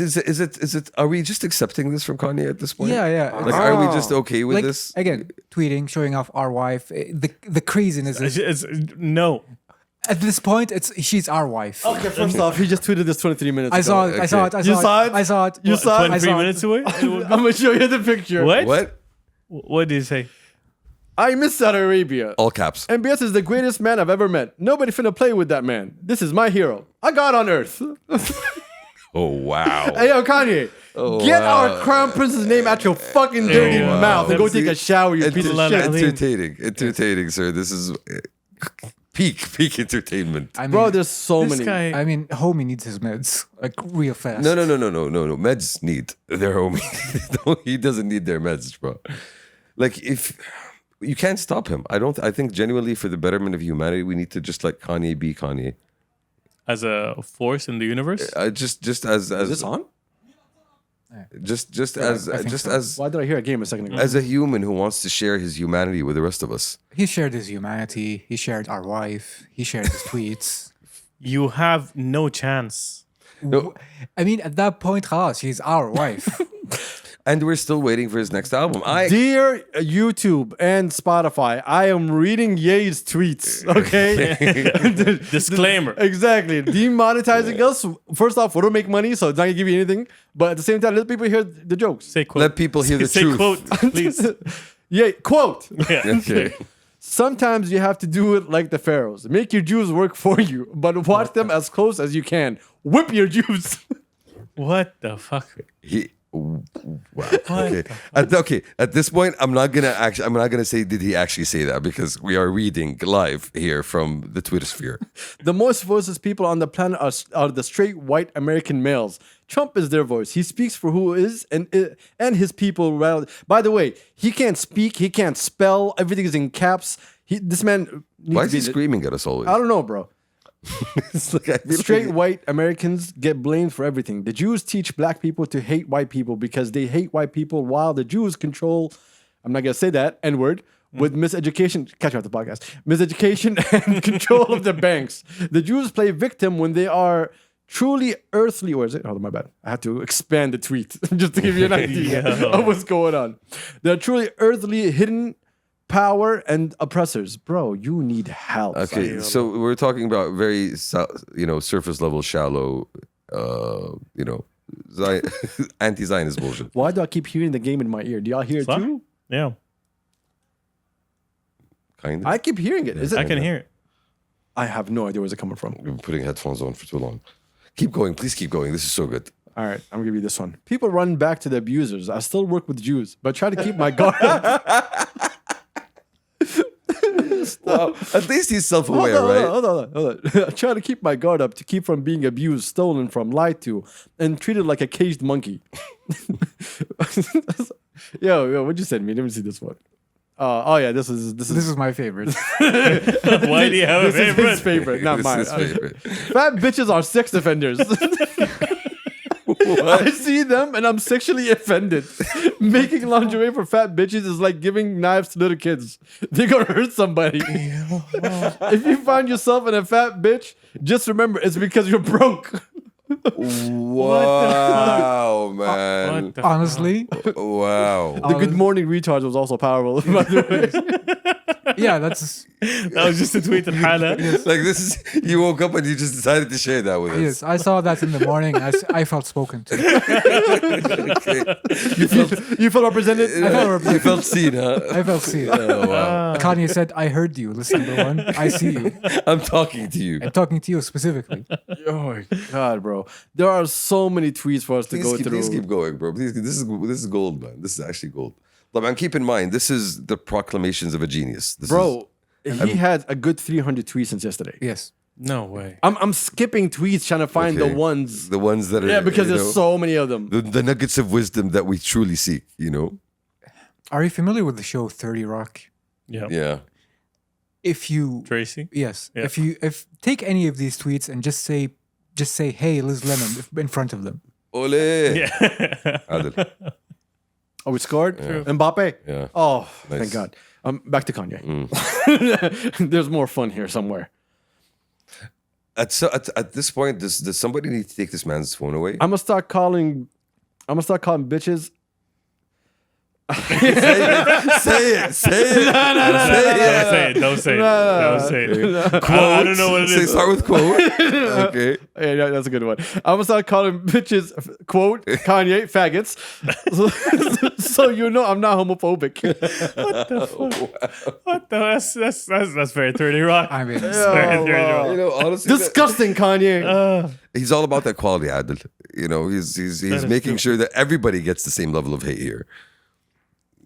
it? Are we just accepting this from Kanye at this point? yeah. Like, are we just okay with like, this? again, tweeting, showing off our wife. The craziness is No. at this point. She's our wife. Okay, first off, he just tweeted this 23 minutes I ago. saw it. I saw it. You saw it? I saw it. You saw it? 23 minutes away? I'm gonna show you the picture. What? What? What did you say? I miss Saudi Arabia. All caps. MBS is the greatest man I've ever met. Nobody finna play with that man. This is my hero. I got on earth. Oh wow. Hey, yo, Kanye. Get our crown prince's name out your fucking dirty wow. mouth and go That's- take a shower, you piece of It's- shit. Entertaining, sir. This is peak entertainment. I mean, Bro, there's so This many. guy. I mean, homie needs his meds like real fast. No. Meds need their homie. No, he doesn't need their meds, bro. Like if you can't stop him, I think genuinely for the betterment of humanity, we need to just let Kanye be Kanye. As a force in the universe? Just as Is this on? just I think so. as Why did I hear a game a second ago? as a human who wants to share his humanity with the rest of us. He shared his humanity. He shared our wife. He shared his tweets. You have no chance. No. I mean, at that point, خلاص, she's our wife. and we're still waiting for his next album. Dear YouTube and Spotify, I am reading Ye's tweets, okay? Disclaimer. Exactly. Demonetizing us, first off, we don't make money, so it's not going to give you anything. But at the same time, let people hear the jokes. Say quote. Let people hear the Say truth. quote, please. Ye, quote. Yeah. Okay. Sometimes you have to do it like the pharaohs. Make your Jews work for you, but watch them as close as you can. Whip your Jews. What the fuck? Wow. Okay. At this point, I'm not gonna say did he actually say that, because we are reading live here from the Twitter sphere. The most voiceless people on the planet are the straight white American males. Trump is their voice. He speaks for who is and his people. By the way, he can't speak. He can't spell. Everything is in caps. This man. Why is he screaming at us always? I don't know, bro. It's like, I feel Straight like- white Americans get blamed for everything. The Jews teach black people to hate white people because they hate white people, while the Jews control, I'm not going to say that, N-word, with miseducation. Catch me off the podcast. Miseducation and control of the banks. The Jews play victim when they are truly earthly. Or is it? Oh, my bad. I have to expand the tweet just to give you an idea of what's going on. They're truly earthly, hidden power and oppressors. Bro, you need help. Okay, so we're talking about very, surface level, shallow, anti-Zionist bullshit. Why do I keep hearing the game in my ear? Do y'all hear it Fuck. too? Yeah. Kind of. I keep hearing it. Is it? I can hear it. I have no idea where's it coming from. We've been putting headphones on for too long. Keep going, please keep going. This is so good. All right, I'm gonna give you this one. People run back to the abusers. I still work with Jews, but try to keep my guard up. Wow. At least he's self-aware, right? Hold on. I try to keep my guard up to keep from being abused, stolen from, lied to, and treated like a caged monkey. Yo, what'd you send me? Let me see this one. Oh yeah, this is This is my favorite. Why do you have a this is favorite? his favorite, not This mine. is his favorite. Fat bitches are sex offenders. I see them and I'm sexually offended. Making lingerie for fat bitches is like giving knives to little kids. They're gonna hurt somebody. If you find yourself in a fat bitch, just remember it's because you're broke. Wow, man. What the Honestly, Wow. The Good Morning Recharge was also powerful. By the way. yeah, that's That was just a tweet of Hala. Like this is, you woke up and you just decided to share that with us. yes. I saw that in the morning. I felt spoken to. You felt represented? You felt seen, huh? I felt seen. Oh, wow. Kanye said, "I heard you. Listen, number one. I see you. I'm talking to you. I'm talking to you specifically." Oh my God, bro. There are so many tweets for us to go through. Please keep going, bro. Please, this is gold, man. This is actually gold. But man, keep in mind, this is the proclamations of a genius. This Bro, he had a good 300 tweets since yesterday. Yes. No way. I'm skipping tweets trying to find Okay. the ones. the ones that are Because you there's know, so many of them. the nuggets of wisdom that we truly seek. Are you familiar with the show 30 Rock? Yeah. Yeah. If you Tracy. yes, Yeah. if take any of these tweets and just say, "Hey, Liz Lemon," in front of them. Ole. Yeah. Adel. Oh, we scored? Mbappe? Yeah. Oh, Nice. thank God. Back to Kanye. There's more fun here somewhere. At this point, does somebody need to take this man's phone away? I'm gonna start calling bitches. Say it. Say it. Don't say it. No. Don't say it. I don't know what it Say, is. start with quote. Okay. Yeah, that's a good one. I'm gonna start calling bitches, quote, Kanye, faggots. So you know I'm not homophobic. What the? That's very 30 Rock. I mean, Very 30 Rock. Honestly, Disgusting, Kanye. he's all about that quality, Adel. He's is making true. sure that everybody gets the same level of hate here.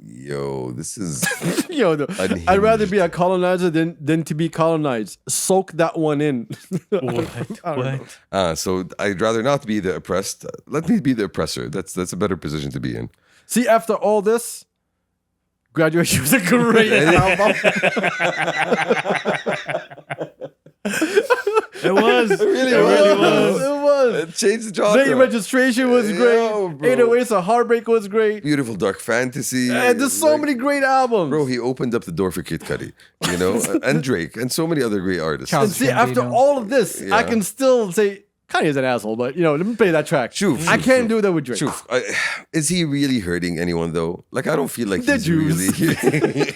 Yo, this is Yo, no. Unhinged. I'd rather be a colonizer than to be colonized. Soak that one in. What? so I'd rather not be the oppressed. Let me be the oppressor. That's a better position to be in. See, after all this, Graduation was a great album. It was. It really was. It was. Change the genre. Late Registration was great. Yo, bro. 808s of Heartbreak was great. Beautiful dark fantasy. And there's so Like, many great albums. Bro, he opened up the door for Kid Cudi, and Drake, and so many other great artists. And see, after Gambino. all of this, I Yeah. can still say Kanye's an asshole, but let me play that track. Shoof, I shoof, can't shoof. do that with Drake. Shoof, is he really hurting anyone though? Like I don't feel like The he's Jews. really.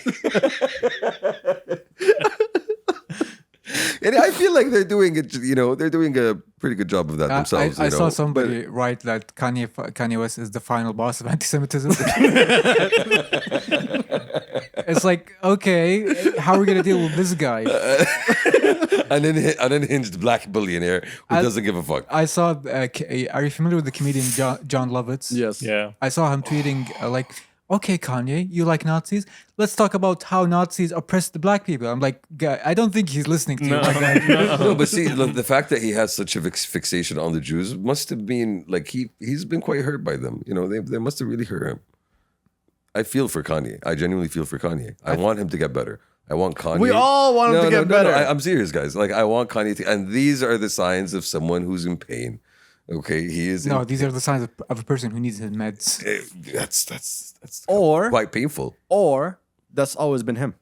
And I feel like they're doing it. They're doing a pretty good job of that themselves. I saw somebody write that Kanye West is the final boss of anti-Semitism. It's like, okay, how are we gonna deal with this guy? An unhinged black billionaire who doesn't give a fuck. I saw. Are you familiar with the comedian John Lovitz? Yes. Yeah. I saw him tweeting like, "Okay, Kanye, you like Nazis? Let's talk about how Nazis oppressed the black people." I'm like, guy, I don't think he's listening to you like that. No, but see, the fact that he has such a fixation on the Jews must have been like he's been quite hurt by them. They must have really hurt him. I feel for Kanye. I genuinely feel for Kanye. I want him to get better. I want Kanye. We all want him to get better. I'm serious, guys. Like I want Kanye to, and these are the signs of someone who's in pain. Okay, he is. No, these are the signs of a person who needs his meds. That's Or quite painful. Or that's always been him.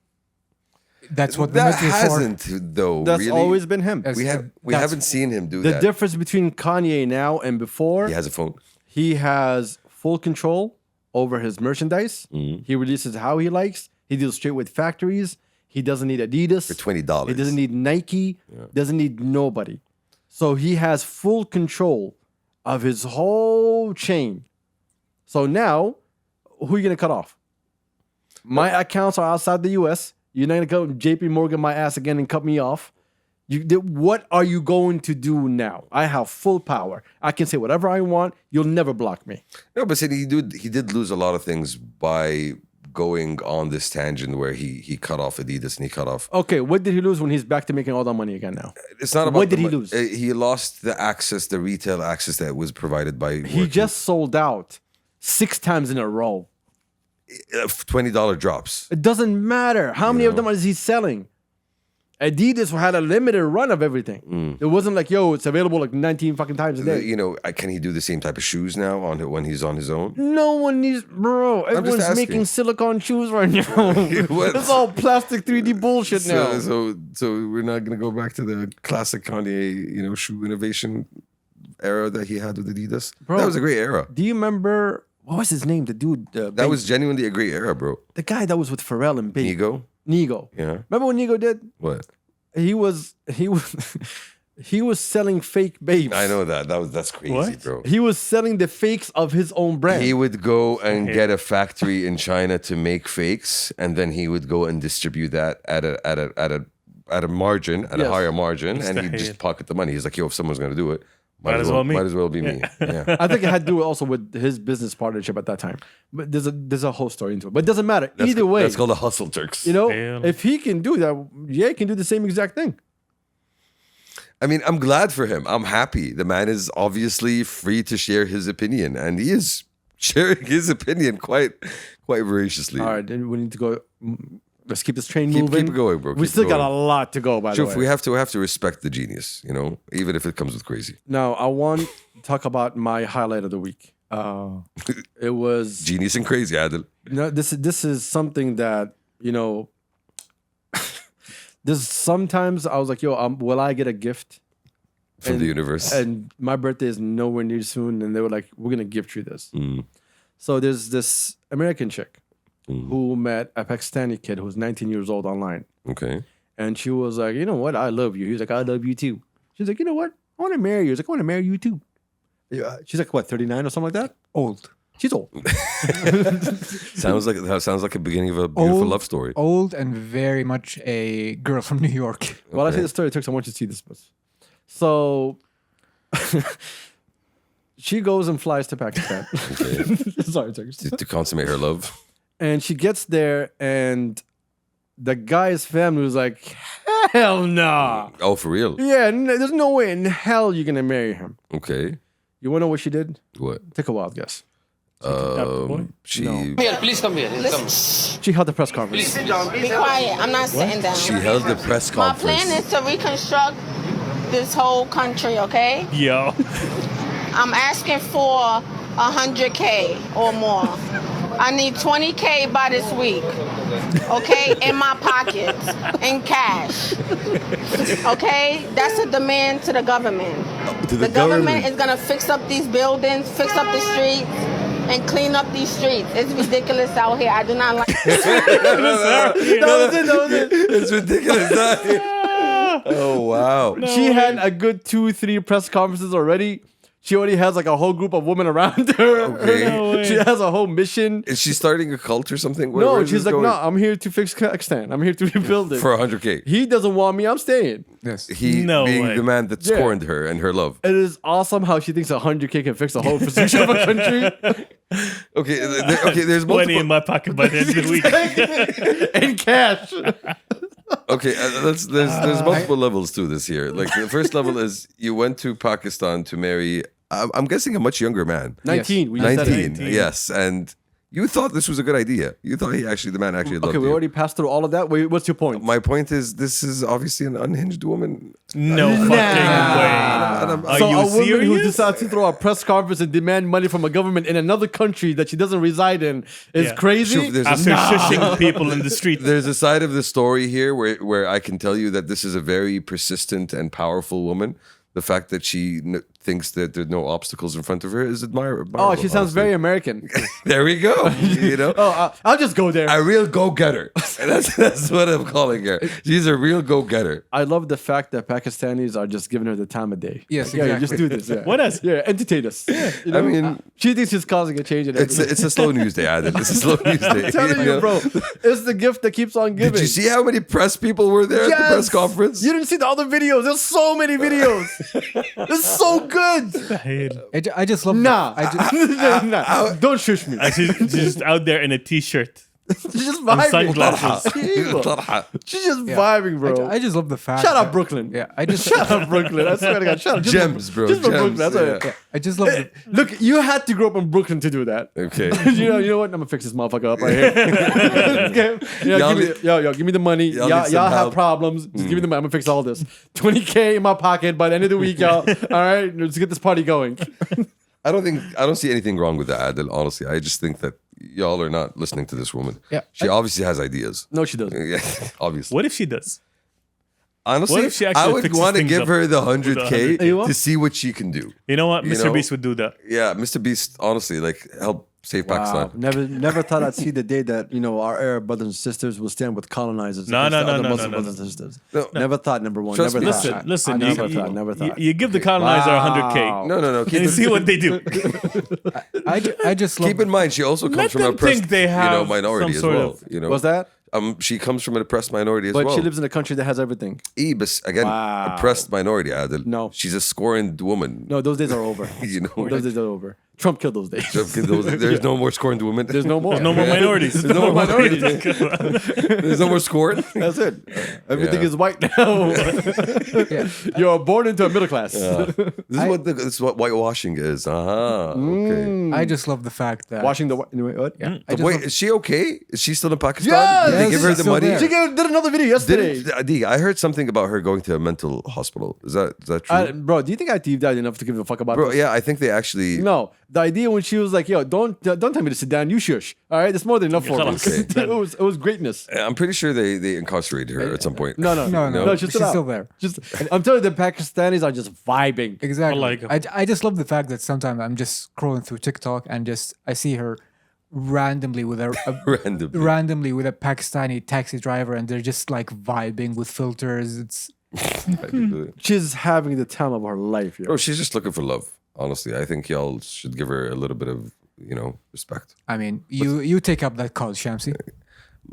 That's what the That meds are for. hasn't though. That's really. always been him. As- We that's- haven't seen him do The that. difference between Kanye now and before, He has a phone. he has full control over his merchandise. Mm-hmm. He releases how he likes. He deals straight with factories. He doesn't need Adidas. For $20. He doesn't need Nike. Doesn't need nobody. So he has full control of his whole chain. So now, who are you gonna cut off? My accounts are outside the US. You're not gonna go JP Morgan my ass again and cut me off. What are you going to do now? I have full power. I can say whatever I want. You'll never block me. No, but see, he did lose a lot of things by going on this tangent where he cut off Adidas and he cut off. Okay, what did he lose when he's back to making all that money again now? It's not about What did the he mo- lose? He lost the retail access that was provided by. He just sold out 6 times in a row. $20 drops. It doesn't matter. How many of them is he selling? Adidas had a limited run of everything. It wasn't like, it's available like 19 fucking times a day. Can he do the same type of shoes now when he's on his own? No one needs, bro. Everyone's asking. making silicone shoes right now. What? It's all plastic 3D bullshit now. So we're not gonna go back to the classic Kanye, shoe innovation era that he had with Adidas. Bro. That was a great era. Do you remember, what was his name? The dude. That was genuinely a great era, bro. the guy that was with Pharrell and Big. Nego. Nego. Yeah. Remember what Nego did? What? He was he was selling fake babes. I know that's crazy, What? bro. He was selling the fakes of his own brand. He would go and get a factory in China to make fakes, and then he would go and distribute that at a margin, at a Yes. higher margin, and the he'd just hell? pocket the money. He's like, if someone's gonna do it, Might as well me. Might as well be me. Yeah. I think it had to do also with his business partnership at that time. But there's a whole story into it. But it doesn't matter. Either way, that's called a hustle, Turks. if he can do that, he can do the same exact thing. I mean, I'm glad for him. I'm happy. The man is obviously free to share his opinion, and he is sharing his opinion quite voraciously. All right, then we need to go. Let's keep this train Keep moving. it going, bro. We Keep still it got going. a lot to go, by the Shuf, way. we have to respect the genius, even if it comes with crazy. Now, I want to talk about my highlight of the week. It was Genius and crazy, Adil. this is something that this sometimes I was like, will I get a gift? From the universe. And my birthday is nowhere near soon, and they were like, we're gonna gift you this. So there's this American chick who met a Pakistani kid who's 19 years old online, Okay. and she was like, you know what, I love you. He was like, I love you too. She's like, you know what, I want to marry you. He's like, I want to marry you too. Yeah. She's like, what, 39 or something like that? Old. She's old. Sounds like a beginning of a beautiful love story. Old and very much a girl from New York. While I say the story, Turks, I want you to see this. So she goes and flies to Pakistan. Sorry, Turks. To consummate her love. And she gets there, and the guy's family was like, hell nah. Oh, for real? Yeah, there's no way in hell you're going to marry him. Okay. You want to know what she did? What? Take a wild guess. She Here, please come here. Come. She held the press conference. Sit down. Be quiet. I'm not sitting down. she held the press My conference. plan is to reconstruct this whole country, okay? Yo. I'm asking for 100K or more. I need 20K by this week. okay, in my pockets, in cash. Okay, that's a demand to the government. The government is gonna fix up these buildings, fix up the streets, and clean up these streets. It's ridiculous out here. I do not like. That was it. It's ridiculous. Oh wow. She had a good 2-3 press conferences already. She already has like a whole group of women around her. Okay. No way. She has a whole mission. Is she starting a cult or something? Where No, is she's this like, going? no, I'm here to fix Kazakhstan. I'm here to rebuild it. For 100K. He doesn't want me. I'm staying. Yes. He No being way. the man that Yeah. scorned her and her love. It is awesome how she thinks 100K can fix the whole position of a country. Okay, okay. There's 20 multiple. in my pocket by the end of the week. In cash. Okay, there's multiple levels to this here. Like the first level is you went to Pakistan to marry. I'm guessing a much younger man. 19. We just said 19, yes, and you thought this was a good idea. You thought the man actually loved Okay, we you. already passed through all of that. Wait, what's your point? My point is, this is obviously an unhinged woman. No fucking way. Are So you a woman who serious? decides to throw a press conference and demand money from a government in another country that she doesn't reside in is Yeah. crazy. Sure, there's After shushing people in the street. There's a side of the story here where I can tell you that this is a very persistent and powerful woman. The fact that she thinks that there are no obstacles in front of her is admirable. Oh, she sounds honestly. very American. There we go. You know, I'll just go there. a real go-getter. That's what I'm calling her. She's a real go-getter. I love the fact that Pakistanis are just giving her the time of day. Yes, Like, yeah, exactly. just do this. Yeah. What else? Yeah, entertain us. You know? I mean, she thinks she's causing a change in everything. it's a slow news day, Adil. It's a slow news day. I'm telling you, know? bro. It's the gift that keeps on giving. Did you see how many press people were there at the press Yes! conference? You didn't see the other videos. There's so many videos. It's so good. I just love. Nah. I just, Nah. Don't shush me. She's just out there in a t-shirt. She's just vibing. sunglasses. She's just vibing, bro. I just love the fact. Shut up, that- Brooklyn. Yeah, I just Shut up, Brooklyn. I swear to God. Shut up. Just Gems, bro. Just from Gems, Brooklyn. That's what yeah. I just love. The, Look, you had to grow up in Brooklyn to do that. Okay. You know what? I'm gonna fix this motherfucker up right here. Give me the money. Y'all Y'all need some have help. problems. Just give me the money. I'm gonna fix all this. 20K in my pocket by the end of the week, y'all. All right, let's get this party going. I don't see anything wrong with that, Adil. Honestly, I just think that y'all are not listening to this woman. Yeah. She obviously has ideas. No, she doesn't. Yeah, obviously. What if she does? Honestly, What if she actually I would fixes want to things give up her the with the 100K 100K? to see what she can do. You know what? You Mr. know? Beast would do that. Yeah, Mr. Beast, honestly, like help save Pakistan. Never thought I'd see the day that our Arab brothers and sisters will stand with colonizers. No, against no, the no, other no, Muslim no, no. brothers and sisters. No. Never thought. Number one. Trust Never me. thought. Listen. I never you, thought. Never thought. You give the colonizer Wow. 100K. No. Keep, And see what they do. I just love. keep in mind, she also comes Let from a them oppressed think they have minority some as sort well. of- What's that? She comes from an oppressed minority as But well. she lives in a country that has everything. But again, Wow. oppressed minority, Adil. No. She's a scorned woman. No, those days are over. You know, Those days are over. Trump killed those days. there's no more scorned women. There's no more. No more minorities. There's no more minorities. There's no more scorn. That's it. Everything Yeah. is white now. You're born into a middle class. This is what whitewashing is. Okay. I just love the fact that Washing the what? I But just wait, love- is she okay? Is she still in Pakistan? Yes! Did they give her Yes, the still money? there. She did another video yesterday. I heard something about her going to a mental hospital. Is that true? Bro, do you think I deep dived enough to give a fuck about Bro, this? yeah, I think they actually. No, the idea when she was like, "Yo, don't tell me to sit down. You shush. All right, it's more than enough for me." Okay. it was greatness. I'm pretty sure they incarcerated her at some point. No, She's chill out. still there. Just, I'm telling you, the Pakistanis are just vibing. Exactly. I like 'em. I just love the fact that sometimes I'm just scrolling through TikTok and I see her randomly with Randomly. with a Pakistani taxi driver, and they're just like vibing with filters. It's She's having the time of her life. Yo. Bro, she's just looking for love. Honestly, I think y'all should give her a little bit of respect. I mean, you take up that cause, Shamsi.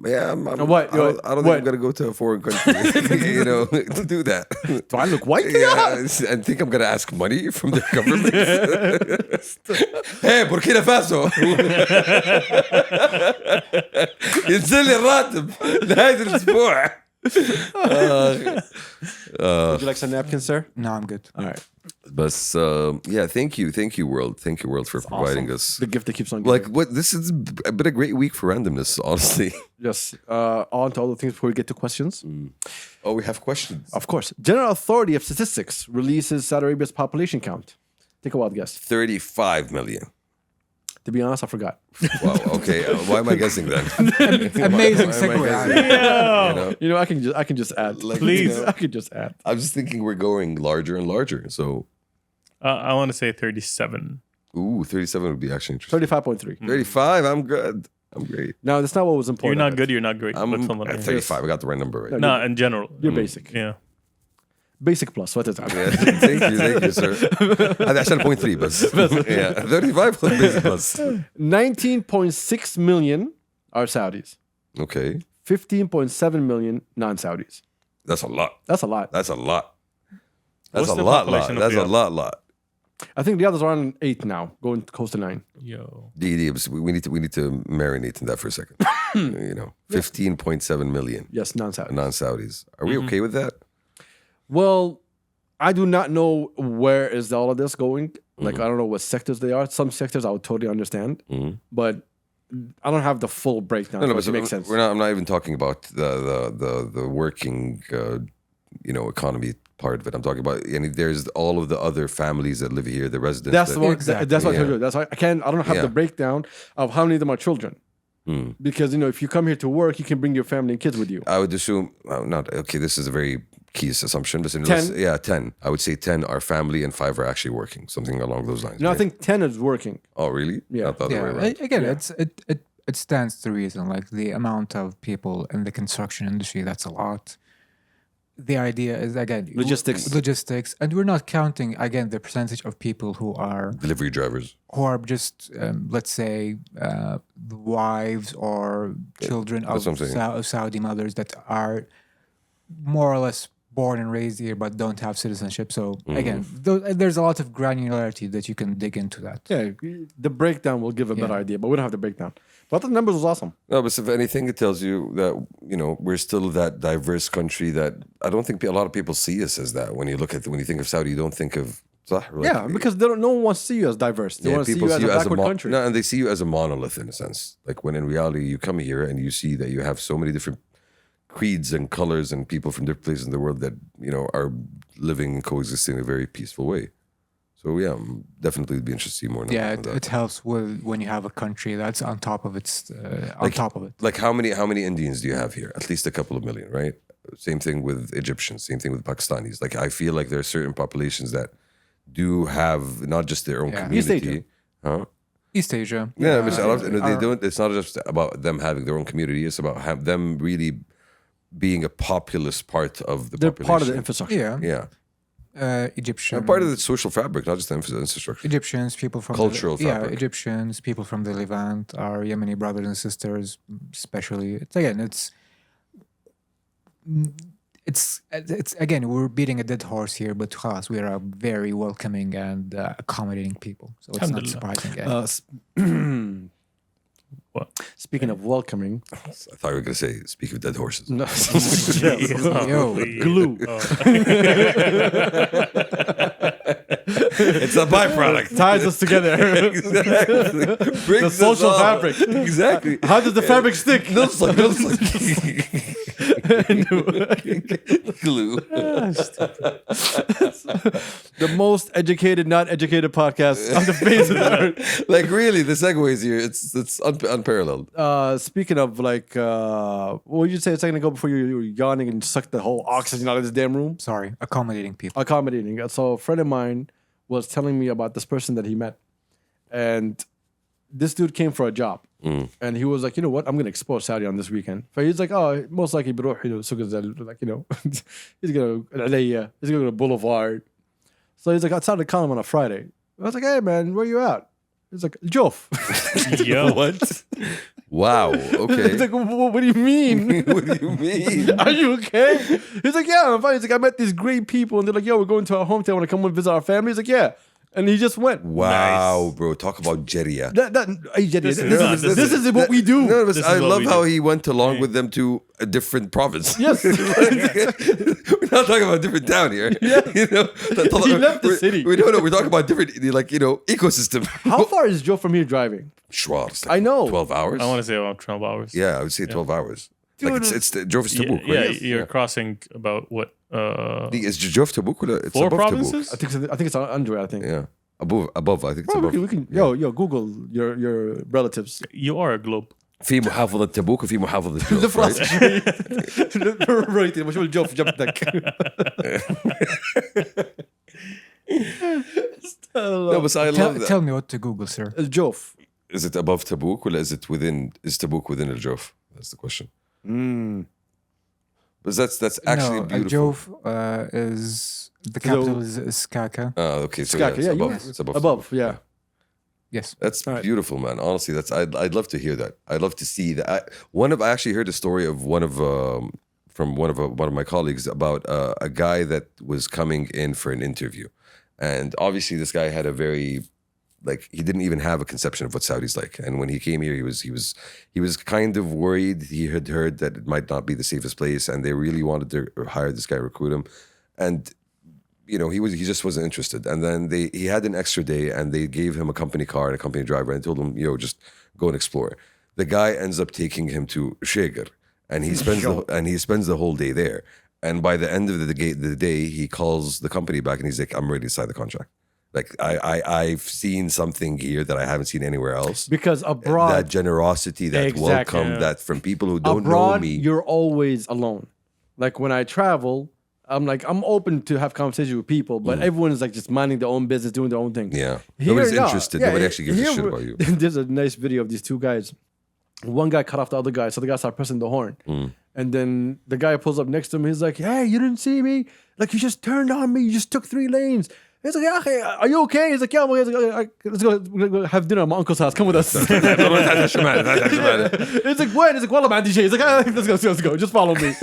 Yeah, What? I don't think What? I'm gonna go to a foreign country, to do that. Do I look white? Yeah, and think I'm gonna ask money from the government. Hey, Burkina Faso. ينزل لي الراتب نهاية الأسبوع. Would you like some napkins, sir? No, I'm good. All right. But yeah, thank you, world, for providing us. The gift that keeps on giving. Like what? This has been a great week for randomness, honestly. Yes. On to all the things before we get to questions. Oh, we have questions. Of course. General Authority of Statistics releases Saudi Arabia's population count. Take a wild guess. 35 million. To be honest, I forgot. Wow. Okay. Why am I guessing then? Amazing Why am I segue. guessing? Yeah. You know? You know, I can just add. Please. I can just add. I'm just thinking we're going larger and larger. So, I want to say 37. 37 would be actually interesting. 35.3. 35. I'm good. I'm great. No, that's not what was important. You're not good. You're not great. I'm but someone at else. 35. I got the right number right. No, in general. You're basic. Yeah. Basic plus. What is that? Yeah, thank you, sir. هذا عشان 0.3 بس. Yeah, 35 basic plus. 19.6 million are Saudis. Okay, 15.7 million non-Saudis. that's a lot. That's a lot. That's a lot. That's What's a the lot. population of That's a Riyadh? lot. I think the others are on 8 now, going close to 9. Yo. We need to marinate in that for a second. 15.7 million Yes, non-Saudis. non-Saudis. Are we okay with that? Well, I do not know where is all of this going. Like, I don't know what sectors they are. Some sectors I would totally understand, but I don't have the full breakdown. No, so but it makes sense. I'm not even talking about the working, economy part of it. I'm talking about, there's all of the other families that live here, the residents. That's that- what. Exactly. That's what I told Yeah. you. That's why I can't. I don't have Yeah. the breakdown of how many of them are children. Because if you come here to work, you can bring your family and kids with you. I would assume, this is a very key assumption. But 10? I would say 10 are family and 5 are actually working, something along those lines. No, I right? think 10 is working. Oh, really? Yeah. Not the other way Yeah, around. again, it stands to reason. Like the amount of people in the construction industry, that's a lot. The idea is again logistics, and we're not counting again the percentage of people who are Delivery drivers. just let's say the wives or children of that's what I'm saying. Saudi mothers that are more or less born and raised here but don't have citizenship. So again, there's a lot of granularity that you can dig into that. Yeah, the breakdown will give a better idea, but we don't have the breakdown. But the numbers was awesome. No, but if anything, it tells you that, we're still that diverse country that I don't think a lot of people see us as that. When you think of Saudi, you don't think of... Yeah, because no one wants to see you as diverse. They want to see you as a backward country. No, and they see you as a monolith in a sense. Like when in reality, you come here and you see that you have so many different creeds and colors and people from different places in the world that, are living and coexisting in a very peaceful way. So yeah, definitely would be interested to see more. Yeah, on that. it helps when you have a country that's on top of its top of it. Like how many Indians do you have here? At least a couple of million, right? Same thing with Egyptians. Same thing with Pakistanis. Like I feel like there are certain populations that do have not just their own East community. Asia. Huh? East Asia. Yeah, but they don't. It's not just about them having their own community. It's about them really being a populous part of the They're population. part of the infrastructure. Yeah. Yeah, Egyptian. and part of the social fabric, not just the infrastructure. Egyptians, people from Cultural fabric. Egyptians, people from the Levant, our Yemeni brothers and sisters, especially. It's again, we're beating a dead horse here, but khas, we are a very welcoming and accommodating people, so it's not Alhamdulillah. surprising. What? Speaking of welcoming, I thought you were going to say, speak of dead horses. no, Yo, glue. It's a byproduct. Ties us together. Exactly. The social fabric. Exactly. How does the fabric stick? Nuslik. Glue. The most educated, not educated podcast on the face of the earth. Like really, the segues here, it's unparalleled. Speaking of what did you say a second ago before you were yawning and sucked the whole oxygen out of this damn room? sorry, accommodating people. Accommodating. So a friend of mine was telling me about this person that he met, and this dude came for a job, and he was like, you know what, I'm gonna explore Saudi on this weekend. So he's like, oh, most likely بروح سوق الزل, like he's gonna he's gonna go to Boulevard. So he's like, I decided to call him on a Friday. I was like, hey man, where you at? He's like, Jof. Yo. What? Wow. Okay. He's like, what do you mean? What do you mean? Are you okay? He's like, yeah, I'm fine. He's like, I met these great people, and they're like, yo, we're going to our hometown. Want to come and visit our family? He's like, yeah. And he just went. Wow, bro. Talk about Jeria. This is what we do. No, but This is I what love we how do. he went along with them to a different province. Yes. We're not talking about a different town here. Yeah. You know, He left the city. We don't know. We're talking about different, ecosystem. How far is Joe from here driving? Schwarz. I know. 12 hours? I want to say about 12 hours. Yeah, I would say 12 hours. Like Dude, it's Jove to Tabuk, Yeah, right? you're crossing about what? Is Jove Tabuk? It's 4 above provinces? I think it's under. I think. Tabuk. Yeah. Above. I think it's Bro, above. we can Google your relatives. You are a globe. في محافظة تبوك وفي محافظة The الجوف, frost right? right مش الجوف جنبك. No, but I love that. Tell me what to Google, sir. الجوف. Is it above Tabuk or is it within? Is Tabuk within Al Jof? That's the question. But that's actually No, beautiful. Jove is the capital is Skaka. Okay, so Skaka, it's yeah, above. you- It's above. Above, yeah. Yes. That's beautiful, man. Honestly, I'd love to hear that. I'd love to see that. I actually heard a story of from one of my colleagues about a guy that was coming in for an interview, and obviously this guy had a very he didn't even have a conception of what Saudi's like. And when he came here, he was kind of worried. He had heard that it might not be the safest place, and they really wanted to hire this guy, recruit him, and he just wasn't interested. And then he had an extra day, and they gave him a company car and a company driver, and told him, just go and explore. The guy ends up taking him to Sheger, and he spends the whole day there. And by the end of the day, he calls the company back, and he's like, I'm ready to sign the contract. Like I've seen something here that I haven't seen anywhere else. Because abroad, That generosity, that Exactly. welcome, that from people who don't abroad know me. you're always alone. Like when I travel, I'm open to have conversations with people, but everyone is like just minding their own business, doing their own thing. Yeah. Here, Nobody's no. interested. Yeah, Nobody actually gives a here shit we're- about you. There's a nice video of these two guys. One guy cut off the other guy, so the guy started pressing the horn. And then the guy pulls up next to him. He's like, "Hey, you didn't see me? Like you just turned on me. You just took 3 lanes." He's like, "Yeah, hey, are you okay?" He's like, "Yeah, well, let's go have dinner at my uncle's house. Come with us." It's like, "When?" He's like, "Well, man, DJ." He's like, let's go. Just follow me."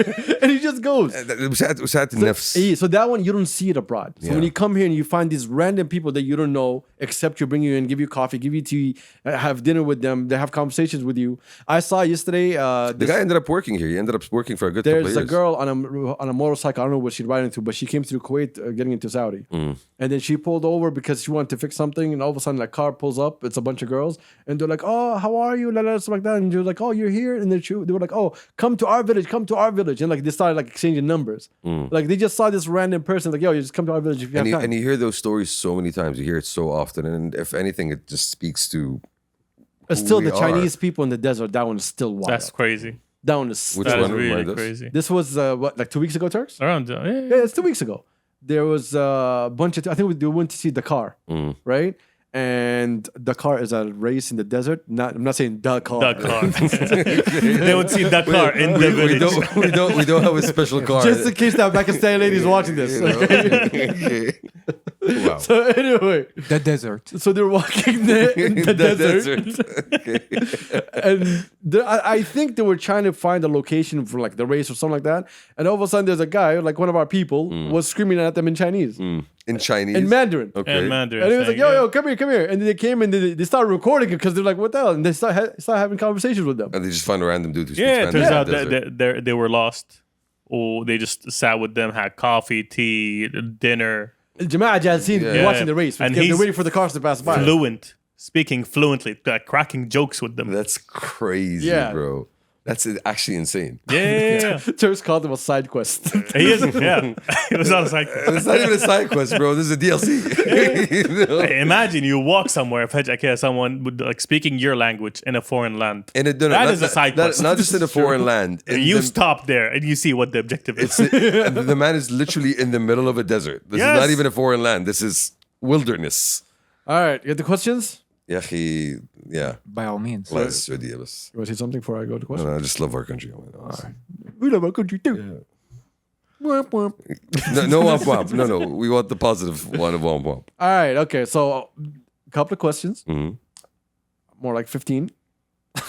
And he just goes. وساعة النفس. Yeah, so that one you don't see it abroad. So when you come here and you find these random people that you don't know, except you bring you in, give you coffee, give you tea, have dinner with them, they have conversations with you. I saw yesterday. The guy ended up working here. He ended up working for a good couple of There's years. a girl on a motorcycle. I don't know what she's riding to, but she came through Kuwait getting into Saudi. And then she pulled over because she wanted to fix something. And all of a sudden, like, car pulls up. It's a bunch of girls. And they're like, "Oh, how are you?" Stuff like that. And you're like, "Oh, you're here." And they were like, "Oh, come to our village. Come to our village." And like they started like exchanging numbers. Like they just saw this random person. Like, "Yo, you just come to our village if you have time." And you hear those stories so many times. You hear it so often. And if anything, it just speaks to But still, we the are. Chinese people in the desert, that one is still wild. That's crazy. That one is still Which That is one? really Remind us. crazy. This was like 2 weeks ago, Turks? Around, Yeah, it's 2 weeks ago. There was a bunch of I think we went to see Dakar, right? And Dakar is a race in the desert. I'm not saying Dakar. Dakar. They would see Dakar in the village. we don't have a special car. Just in case that Pakistani lady is watching this. Okay. Wow. So anyway, The desert. so they're walking there in the desert. Okay. And I think they were trying to find a location for like the race or something like that. And all of a sudden, there's a guy, like one of our people, was screaming at them in Chinese, In Chinese. in Mandarin. Okay. And Mandarin. And he was like, saying, "Yo, come here." And then they came and they started recording it because they're like, "What the hell?" And they start having conversations with them. And they just find a random dude who speaks Yeah, it Spanish turns in out the desert. they were lost. Or they just sat with them, had coffee, tea, dinner. Jama'a Jalsin Yeah. watching the race. And They're he's waiting for the cars to pass by. Speaking fluently, like cracking jokes with them. That's crazy, Yeah. bro. That's actually insane. Yeah. Turks called them a side quest. He is, yeah. It was not a cycle. It's not even a side quest, bro. This is a DLC. You know? Hey, imagine you walk somewhere, someone would like speaking your language in a foreign land. And it, no, That not, is a side quest. Not just in a foreign land. You stop there and you see what the objective is. The man is literally in the middle of a desert. This is Yes. not even a foreign land. This is wilderness. All right, you got the questions? يا أخي, yeah. By all means. الله السعودية بس. You want to say something before I go to questions? No, I just love our country. We love our country too. Womp womp. No womp womp. No. We want the positive one of womp womp. All right, okay. So a couple of questions. More like 15.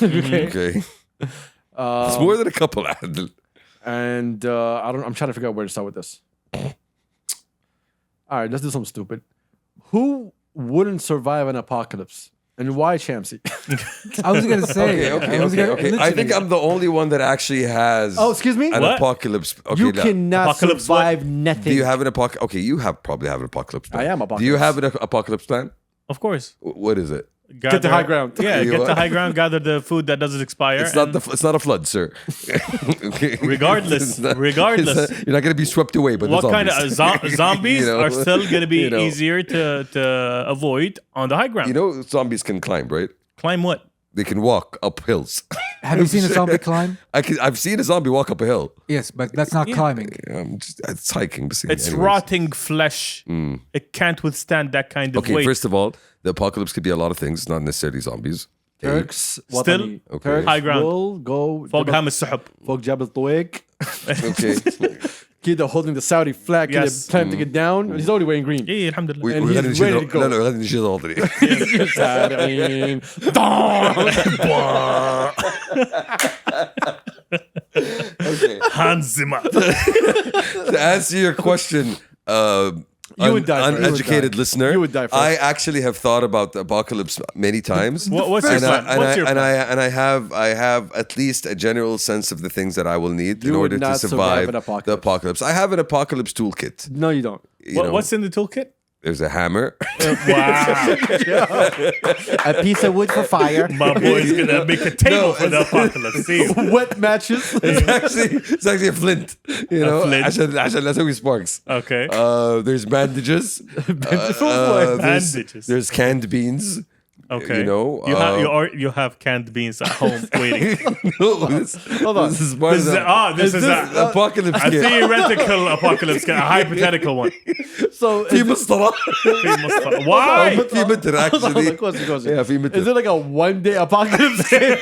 Okay. Okay. It's more than a couple, Adel. And I'm trying to figure out where to start with this. All right, let's do something stupid. Who wouldn't survive an apocalypse? And why, Shamsi? I was going to say. Okay. I think I'm the only one that actually has Oh, excuse me? an What? apocalypse. Okay, You now, cannot Apocalypse survive nothing. do you have an apocalypse? Okay, you probably have an apocalypse plan. I am Do you apocalypse. have an apocalypse plan? Of course. What is it? gather, the high ground. Yeah, You get what? the high ground. Gather the food that doesn't expire. It's not and it's not a flood, sir. Okay. Regardless, It's not- regardless. it's not- you're not going to be swept away by the what kind of zombies. zombies You know? are still going to be You know? easier to avoid on the high ground? You know, zombies can climb, right? Climb what? They can walk up hills. Have you seen a zombie climb? I've seen a zombie walk up a hill. Yes, but that's not climbing. It's hiking. But It's anyways. rotting flesh. It can't withstand that kind of Okay, weight. first of all, the apocalypse could be a lot of things, not necessarily zombies. Turks Still, Okay. Turks high ground. will go فوق هام السحب. فوق جبل طويق. Okay. Kida holding the Saudi flag, Yes. planting it down. He's already wearing green. إيه الحمد لله. We- And we're he's gonna ready to go. لا لا غادي نشيل الوضعي. Saudi. Okay. Hans Zimmer. To answer your question, You would die first. uneducated You would die. listener, You would die first. I actually have thought about the apocalypse many times. What's your plan? What's your plan? And I have at least a general sense of the things that I will need in You would order to not survive survive an the apocalypse. I have an apocalypse toolkit. No, you don't. You know, What's in the toolkit? there's a hammer. Wow. A piece of wood for fire. My boy's gonna make a table for the apocalypse. See? Wet matches. It's actually a flint. You know, flint. عشان that's how he sparks. Okay. There's bandages. Bandages. There's canned beans. Okay. You know, you have canned beans at home waiting. No, this, Hold on. this is part This of is the this is a apocalypse a kit. theoretical apocalypse, a hypothetical one. So في مسطرة. Why? في متر actually. question. Yeah, في متر. Is it like a 1 day apocalypse kit?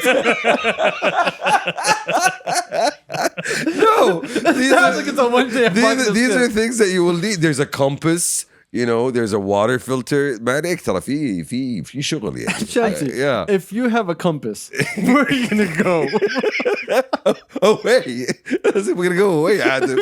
No, these Sounds like it's a 1 day apocalypse these are kit. things that you will need. There's a compass. You know, there's a water filter. ما عليك ترى في شغل يعني. Shamsi, Yeah. if you have a compass, where are you gonna go? Away. We're gonna go away. عادل.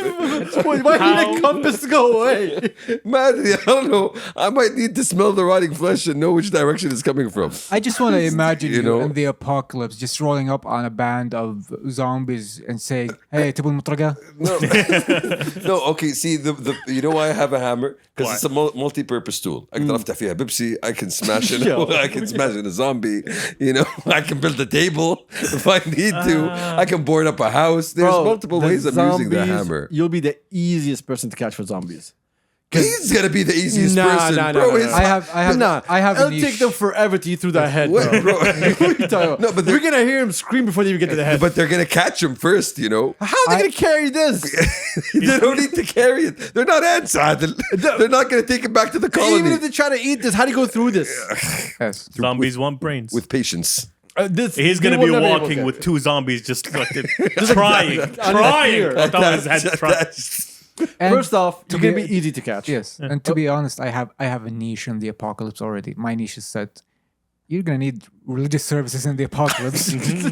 Why do you need a compass to go away? ما أدري, I don't know. I might need to smell the rotting flesh and know which direction it's coming from. I just want to imagine you know? in the apocalypse just rolling up on a band of zombies and saying, "Hey, تبون مطرقة?" No, okay. See, the you know why I have a hammer? Because it's a multi-purpose tool. I can افتح فيها Pepsi. I can smash it. I can smash in a zombie. You know, I can build a table if I need to. I can board up a house. There's Bro, multiple the ways of using the zombies, hammer. You'll be the easiest person to catch for zombies. He's gonna be the easiest Nah, person, nah, bro. nah, nah, It's- Nah, I have a It'll niche. take them forever to eat through that head, What, bro. bro? What are you talking about? No, but we're gonna hear him scream before they even get to the head. But they're gonna catch him first, you know. How are they gonna carry this? They don't need to carry it. They're not ants, Adil. They're not gonna take it back to the colony. Even if they try to eat this, how do you go through this? Yes. Zombies want brains. With patience. He's they gonna will be never able walking to. with two zombies just fucking trying ear. on top of his head. Trying. And First off, you're gonna be easy to catch. Yes, and to be honest, I have a niche in the apocalypse already. My niche is set. You're gonna need religious services in the apocalypse,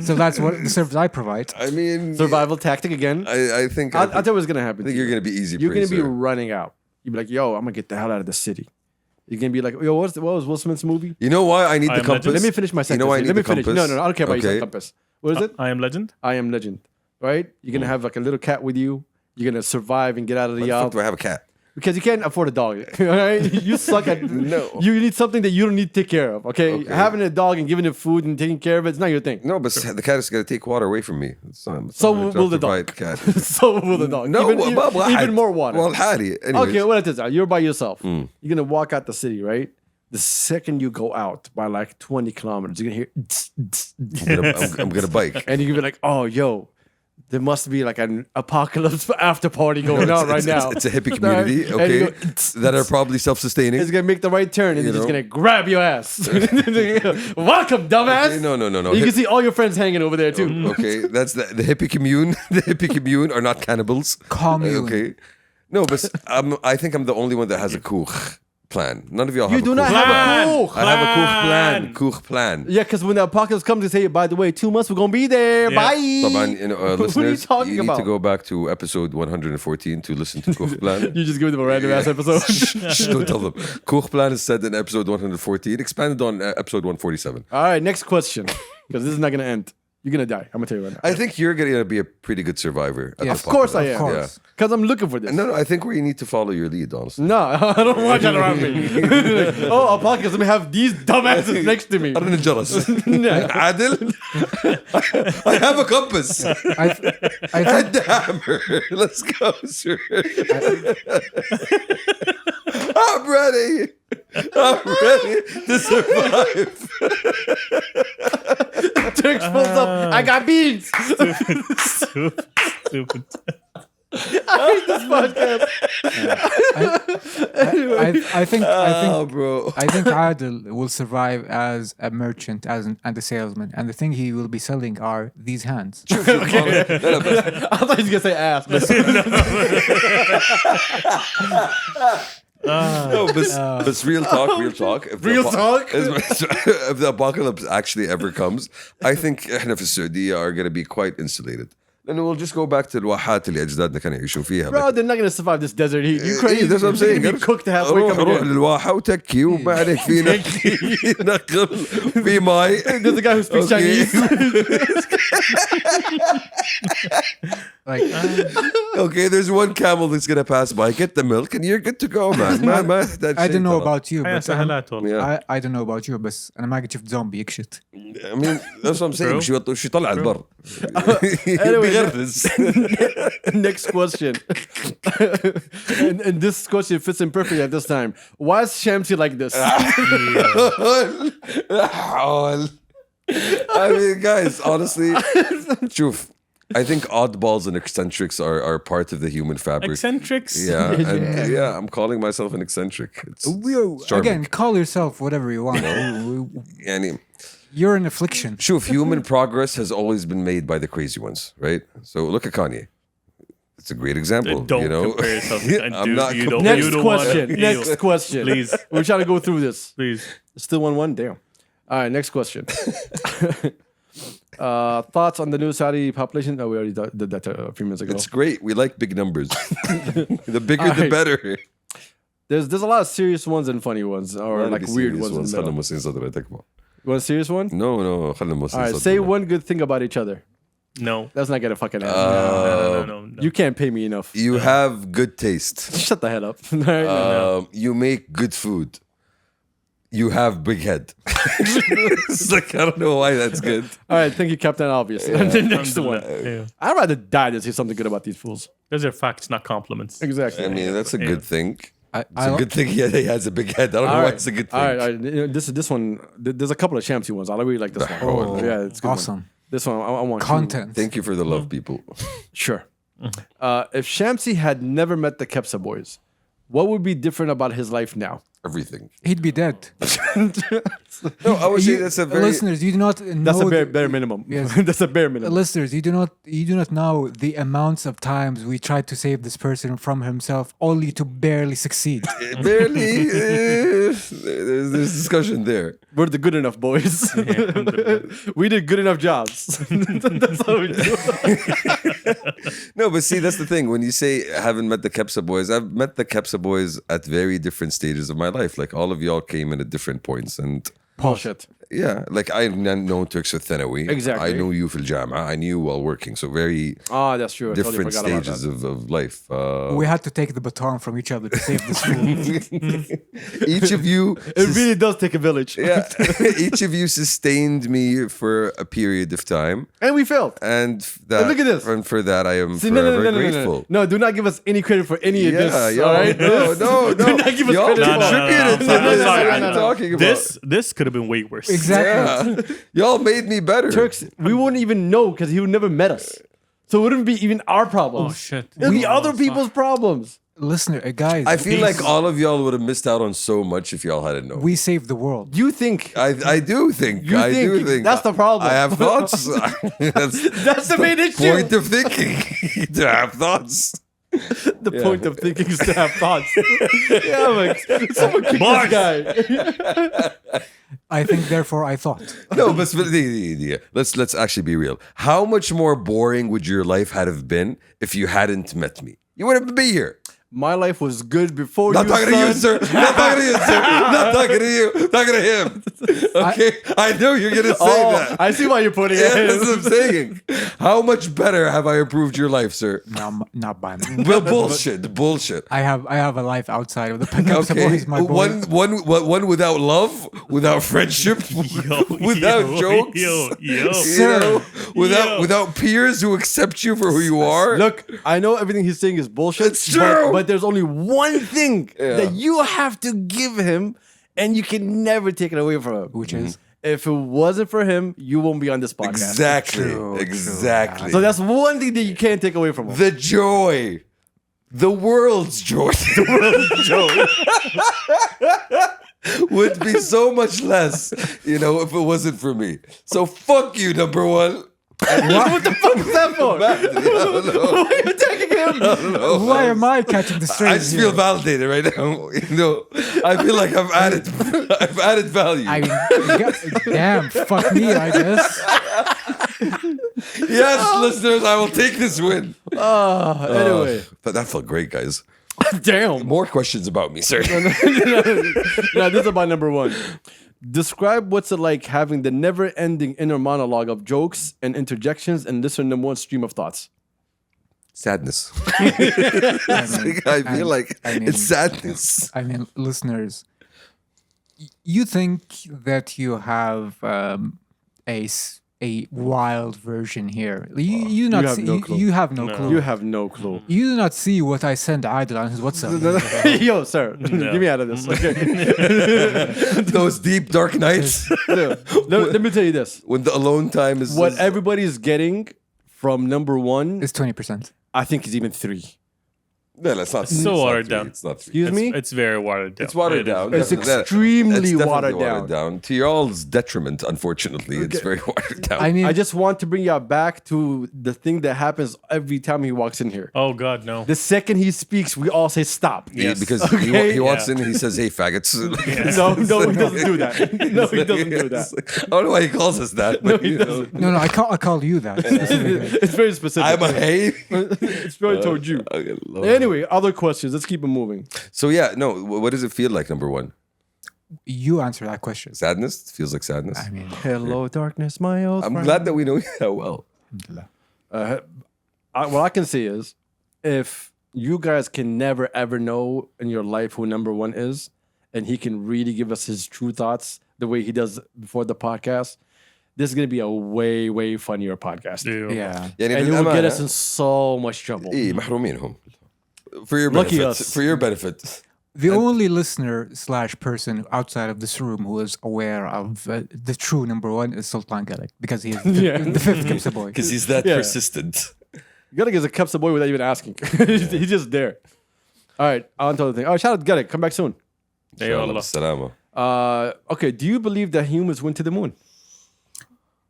so that's what the service I provide. I mean, Survival tactic again. I think I'll tell you what's gonna happen. I think you're gonna be easy. You're gonna be prey, sir. running out. You'll be like, yo, I'm gonna get the hell out of the city. You're gonna be like, yo, what was Will Smith's movie? You know why I need I the am compass? Legend. Let me finish my sentence. You know why I need Let me the finish. compass? No, I don't care about Okay. your compass. What is it? I am Legend. I am Legend. Right? You're gonna have like a little cat with you. You're gonna survive and get out of the Why the fuck yard do I have a cat? because you can't afford a dog. All right? You suck at. No. You need something that you don't need to take care of. Okay? Having a dog and giving it food and taking care of it, it's not your thing. No, but the cat is gonna take water away from me. So I'm will the provide dog. Cat. So will the dog. No, even more water. Well, حالي. Okay, Anyways. what it is? You're by yourself. You're gonna walk out the city, right? The second you go out by like 20 kilometers, you're gonna hear, I'm gonna bike. and you're gonna be like, "Oh, yo, there must be like an apocalypse after party going on right now." It's a hippie community, And okay, you go, that are probably self-sustaining. It's gonna make the right turn, and You it's just know? gonna grab your ass. Welcome, dumbass. Okay, no. You can see all your friends hanging over there too. Okay, that's the hippie commune. The hippie commune are not cannibals. Commune. Okay, no, but I think I'm the only one that has a kuch plan. None of y'all You have do a not kuch have plan. a kuch. I have a kuch plan. Kuch plan. Yeah, because when the apocalypse comes, they say, "By the way, 2 months we're gonna be there. Yeah. Bye." طبعاً, you know, What are you listeners, talking you need about? to go back to episode 114 to listen to Kuch plan. You just give them a random ass episode. Shh, don't tell them. Kuch plan is said in episode 114, expanded on episode 147. All right, next question, because this is not gonna end. You're gonna die. I'm gonna tell you right now. I think you're gonna be a pretty good survivor. At Yeah. the Of course I apocalypse. am. Of course. Because I'm looking for this. No, I think we need to follow your lead, honestly. No, I don't want that around me. Oh, a podcast. Let me have these dumbasses next to me. أرن الجرس. عادل. I have a compass. I think And the hammer. Let's go, sir. I'm ready. I'm ready to survive. Turks pulls up. I got beans. Stupid. This podcast. I think Oh, bro. I think Adil will survive as a merchant, and a salesman, and the thing he will be selling are these hands. I thought he was gonna say ass. No, but real talk. If the Real talk? if the apocalypse actually ever comes, I think احنا في السعودية are going to be quite insulated. And we'll just go back to الواحات اللي أجدادنا كانوا يعيشوا فيها. Bro, they're not gonna survive this desert heat. You crazy? That's what I'm saying. They're gonna be cooked halfway. روح coming in. للواحة وتكي وما عليك في نقل في ماي. There's a guy who speaks Okay. Chinese. Like Okay, there's one camel that's gonna pass by. Get the milk, and you're good to go, man. I don't know about you, حياة but سهلات والله. I don't know about you, بس أنا ما قد شفت زومبي يكشت. I mean, that's what I'm saying. True. شو يطلع البر. Anyway, بيغرز. Next question. and this question fits in perfectly at this time. Why is Shamsi like this? I mean, guys, honestly, شوف, I think oddballs and eccentrics are part of the human fabric. Eccentrics. Yeah, and yeah, I'm calling myself an eccentric. It's charming. Again, call yourself whatever you want. يعني, You're an affliction. شوف, human progress has always been made by the crazy ones, right? So look at Kanye. It's a great example. Don't you know? compare yourself. I'm not You don't. Next You don't question. Want to, Next question. Please. We're trying to go through this. Please. Still 1-1? Damn. All right, next question. Thoughts on the new Saudi population? Oh, we already did that a few minutes ago. It's great. We like big numbers. The bigger, the Alright. better. There's a lot of serious ones and funny ones, or like weird ones in the خلنا middle. موسين صدر تكبر. You want a serious one? No, خلنا موسين All right, صدر. say one good thing about each other. No. That's not gonna fucking happen. No. You can't pay me enough. You have good taste. Shut the hell up. All right, You make good food. You have big head. It's like, I don't know why that's good. All right, thank you, Captain Obvious. The next one. Yeah. I'd rather die than say something good about these fools. Those are facts, not compliments. Exactly. I mean, that's a good thing. It's I a good thing he has a big head. I don't know why it's a good thing. All right. You know, this one. There's a couple of Shamsi ones. I really like this one. Oh, Yeah, it's a good. awesome. One. This one, I want you- Content. Thank you for the love, people. Sure. If Shamsi had never met the Kabsa Boys, what would be different about his life now? Everything. He'd be dead. No, I would say that's a very... Listeners, you do not know. That's a bare minimum. Yes. That's a bare minimum. Listeners, you do not know the amounts of times we tried to save this person from himself, only to barely succeed. Barely. There's discussion there. We're the good enough boys. We did good enough jobs. That's how we do. No, but see, that's the thing. When you say I haven't met the Kabsa Boys, I've met the Kabsa Boys at very different stages of my life. Like all of y'all came in at different points, and Bullshit. yeah, like I know Turks with Thanawi. Exactly. I know you fil Jama. I knew while working. So very Oh, that's true. I totally different forgot about stages that. of life. We had to take the baton from each other to save this fool. Each of you, It really does take a village. yeah, each of you sustained me for a period of time, And we failed. and that, look at this. and for that I am See, forever no. grateful. No, do not give us any credit for any of this. Yeah, all right? no. Do not give us Y'all credit. No, no, no, no, contributed no, to no, this. no, What no, are you no. talking about? This could have been way worse. Exactly. Yeah. Y'all made me better. Turks, we wouldn't even know because he would never met us. So it wouldn't be even our problems. Oh, shit. It would be Oh, other fuck. people's problems. Listener, guys, I feel like all of y'all would have missed out on so much if y'all hadn't known. we saved the world. You think I do think. You I think do think. that's the problem. I have thoughts. that's the main issue? point of thinking. To have thoughts. The point of thinking is to have thoughts. Yeah, like someone kick this guy. I think, therefore, I thought. No, but let's actually be real. How much more boring would your life have been if you hadn't met me? You wouldn't be here. My life was good before Not you, talking to you, son. sir. Not talking to you, sir. Not talking to you. Talking to him. Okay? I know you're going to say that. I see why you're putting Yeah, it. that's what I'm saying. How much better have I improved your life, sir? No, not by me. Well, bullshit. I have a life outside of the Kabsa Okay, Boys, my boy. one without love, without friendship, without jokes, Yo. without peers who accept you for who you are. Look, I know everything he's saying is bullshit. It's true. But there's only one thing that you have to give him, and you can never take it away from him. Which is? If it wasn't for him, you won't be on this podcast. Exactly. So that's one thing that you can't take away from him. The joy, the world's joy, would be so much less, if it wasn't for me. So fuck you, number one. What the fuck is that for? I don't know. Why are you attacking him? Why am I catching the I strain? just feel validated right now. I feel like I've added value. I mean, damn, fuck me, I guess. Yes, listeners, I will take this win. Anyway. But that felt great, guys. Damn. More questions about me, sir. Now, this is about number one. Describe what's it like having the never-ending inner monologue of jokes and interjections and listener number one stream of thoughts. Sadness. I feel like it's sadness. I mean, listeners, you think that you have a wild version here. You not have see, no clue. you have no clue. You have no clue. You do not see what I send Adil on his WhatsApp. Yo, sir, get me out of this. Okay. Those deep, dark nights let me tell you this. when the alone time is. What everybody's getting from number one, It's 20%. I think is even 3. No, that's not. So watered down. It's not 3. Excuse me? It's very watered down. It's watered It is. down. It's Definitely. extremely It's definitely watered down. To y'all's detriment, unfortunately. It's very watered down. I mean, I just want to bring you back to the thing that happens every time he walks in here. Oh God, no. The second he speaks, we all say stop. Yes. Because Okay. he walks Yeah. in and he says, "Hey, faggots." No, he doesn't do that. No, he doesn't do that. I don't know why he calls us that. But, he doesn't. no, I call you that. specifically. It's very specific. I'm a hey. It's very towards you. Okay, Lord. Anyway, other questions. Let's keep it moving. So yeah, no. What does it feel like? Number one, You answer that question. sadness. It feels like sadness. I mean, Hello, darkness, my old I'm friend. glad that we know you that well. What I can say is, if you guys can never ever know in your life who number one is, and he can really give us his true thoughts the way he does before the podcast, this is gonna be a way funnier podcast. yeah. يعني And it will get بالأمانة- us in so much trouble. إيه محرومين هم. For your Lucky benefit. us. For your benefit. The only listener / person outside of this room who is aware of the true number one is Sultan Galek because he is the fifth Kabsa boy. Because he's that Yeah. persistent. Garik is a Kabsa boy without even asking. He's just there. All right, on to the thing. Oh, shout out to Garik. Come back soon. Hey, Allah. Salama. Okay, do you believe that humans went to the moon?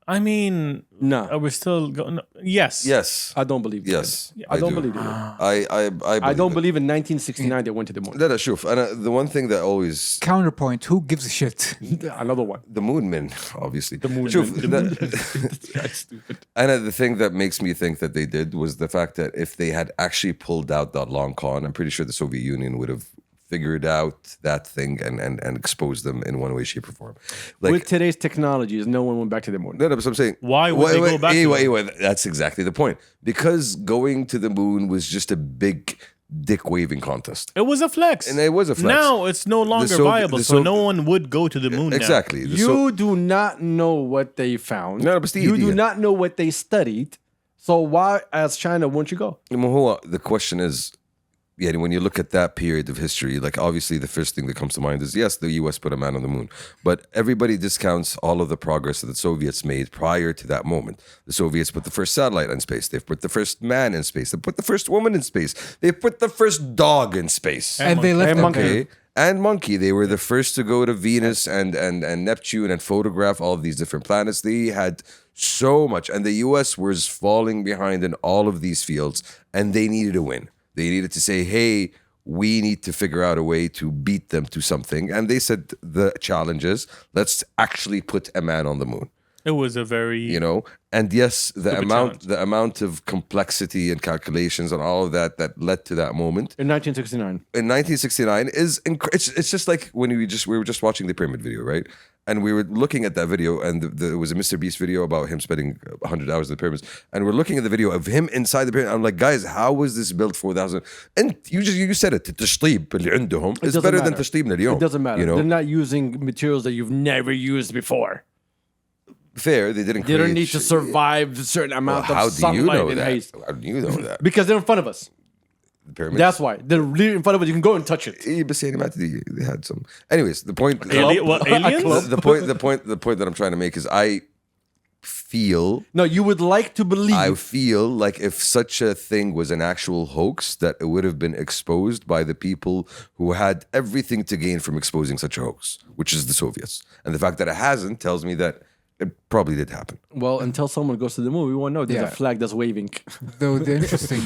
I mean, No, are we still going? Yes. Yes. I don't believe. Yes. I don't do. believe it. I I don't it. believe in 1969 they went to the moon. لا لا شوف أنا the one thing that always Counterpoint, who gives a shit? Another one. the moon men obviously the moon شوف men. That's stupid. And the thing that makes me think that they did was the fact that if they had actually pulled out that long con, I'm pretty sure the Soviet Union would have figured out that thing and exposed them in one way, shape, or form. Like With today's technologies, no one went back to the moon. no, but I'm saying Why would they go back to That's exactly the point. Because going to the moon was just a big dick waving contest. It was a flex. And it was a flex. Now it's no longer viable, so no one would go to the moon now. Exactly. You do not know what they found. No, but you do yeah. not know what they studied. So why, as China, won't you go? The question is, yeah, when you look at that period of history, like obviously the first thing that comes to mind is yes, the US put a man on the moon, but everybody discounts all of the progress that the Soviets made prior to that moment. The Soviets put the first satellite in space. They've put the first man in space. They put the first woman in space. They put the first dog in space. And they left And them monkey. there. And monkey. They were the first to go to Venus and Neptune and photograph all of these different planets. They had so much. And the US was falling behind in all of these fields, and they needed a win. They needed to say, hey, we need to figure out a way to beat them to something. And they said the challenge is, let's actually put a man on the moon. It was a very And yes, the challenge. amount of complexity and calculations and all of that led to that moment In 1969. in 1969 is it's just like when we were just watching the pyramid video, right? And we were looking at that video, and there was a Mr. Beast video about him spending 100 hours in the pyramids, and we're looking at the video of him inside the pyramid. I'm like, guys, how was this built 4,000? And you said it. التشطيب اللي عندهم is doesn't better than matter. تشطيبنا اليوم. It doesn't matter. You know? They're not using materials that you've never used before. Fair. They didn't. They don't create need to survive a certain Well, amount how of do you sunlight know and that? haze. How do you know that? Because they're in front of us. The pyramids. That's why. They're really in front of us. You can go and touch it. بس يعني ما تدري, they had some. Anyways, the point. What, aliens? The point that I'm trying to make is I feel No, you would like to believe. like if such a thing was an actual hoax, that it would have been exposed by the people who had everything to gain from exposing such a hoax, which is the Soviets. And the fact that it hasn't tells me that it probably did happen. Well, until someone goes to the moon, we won't know. There's a Yeah. flag that's waving. Though the interesting,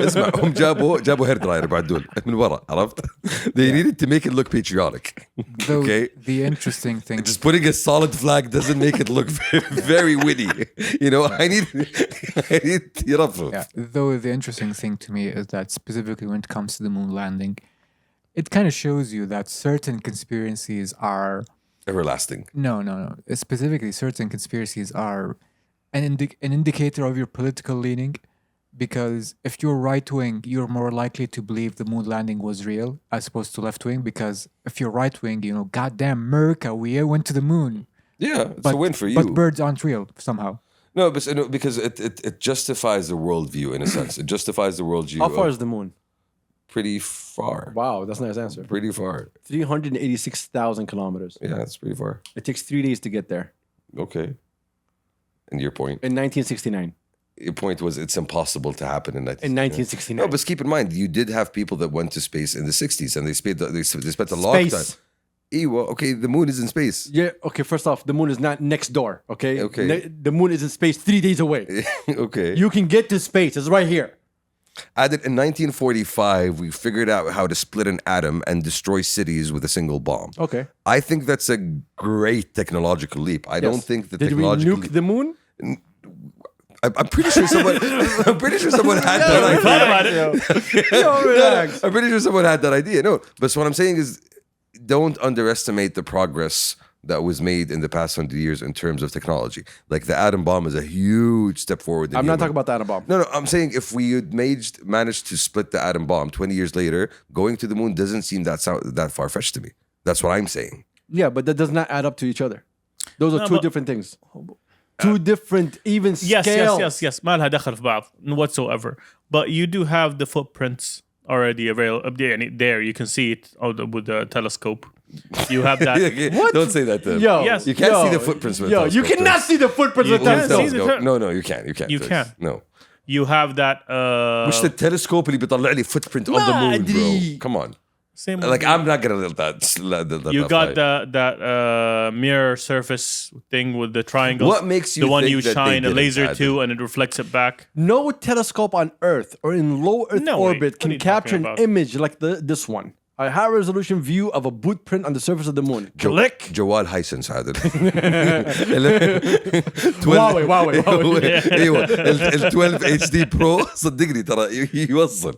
اسمع هم جابوا هير دراير بعد دول من ورا عرفت. They needed to make it look patriotic. though Okay. the interesting thing, Just putting a solid flag doesn't make it look very witty. I need يرفض. yeah, though the interesting thing to me is that specifically when it comes to the moon landing, it kind of shows you that certain conspiracies are Everlasting. no. Specifically, certain conspiracies are an indicator of your political leaning, because if you're right wing, you're more likely to believe the moon landing was real as opposed to left wing. Because if you're right wing, goddamn America, we went to the moon. Yeah, it's a win for you. But birds aren't real somehow. No, because it justifies the worldview in a sense. It justifies the worldview. How far of is the moon? pretty far. Wow, that's a nice answer. Pretty far. 386,000 kilometers. Yeah, that's pretty far. It takes 3 days to get there. Okay. And your point? In 1969. Your point was it's impossible to happen in 1969. No, but keep in mind, you did have people that went to space in the 60s, and they spent a long time. Space. Okay, the moon is in space. Yeah, okay, first off, the moon is not next door, okay? Okay. The moon is in space 3 days away. Okay. You can get to space. It's right here. Added in 1945, we figured out how to split an atom and destroy cities with a single bomb. Okay. I think that's a great technological leap. I don't think the Did we technological nuke the moon? I'm pretty sure someone. I'm pretty sure someone had that idea. Thought about it. Relax. I'm pretty sure someone had that idea. No, but what I'm saying is, don't underestimate the progress that was made in the past 100 years in terms of technology. Like the atom bomb is a huge step forward. I'm not talking about the atom bomb. No, I'm saying if we had managed to split the atom bomb 20 years later, going to the moon doesn't seem that far-fetched to me. That's what I'm saying. Yeah, but that does not add up to each other. Those are No, two but- different things. Two different, even scales. Yes. ما لها دخل في بعض whatsoever. But you do have the footprints already available. There, you can see it with the telescope. You have that. What? Don't say that to him. Yo, Yes. You can't yo, see the footprints with a Yo, you telescope, cannot see the footprints You with a can't see telescope. the No, you can't. You can. No. You have that. مش التلسكوب اللي بيطلع لي footprint on the moon, bro. أدري. Come on. Same. Like I'm not gonna let that. You got fly. that mirror surface thing with the triangle. What makes you the one think you that they shine a didn't laser add to it? and it reflects it back? No telescope on Earth or in low Earth No way. orbit What can are you capture talking an about? image like this one. A high resolution view of a boot print on the surface of the moon. Click. جوال هايسنس هذا. Huawei. ايوه ال 12 اتش دي برو صدقني ترى يوصل.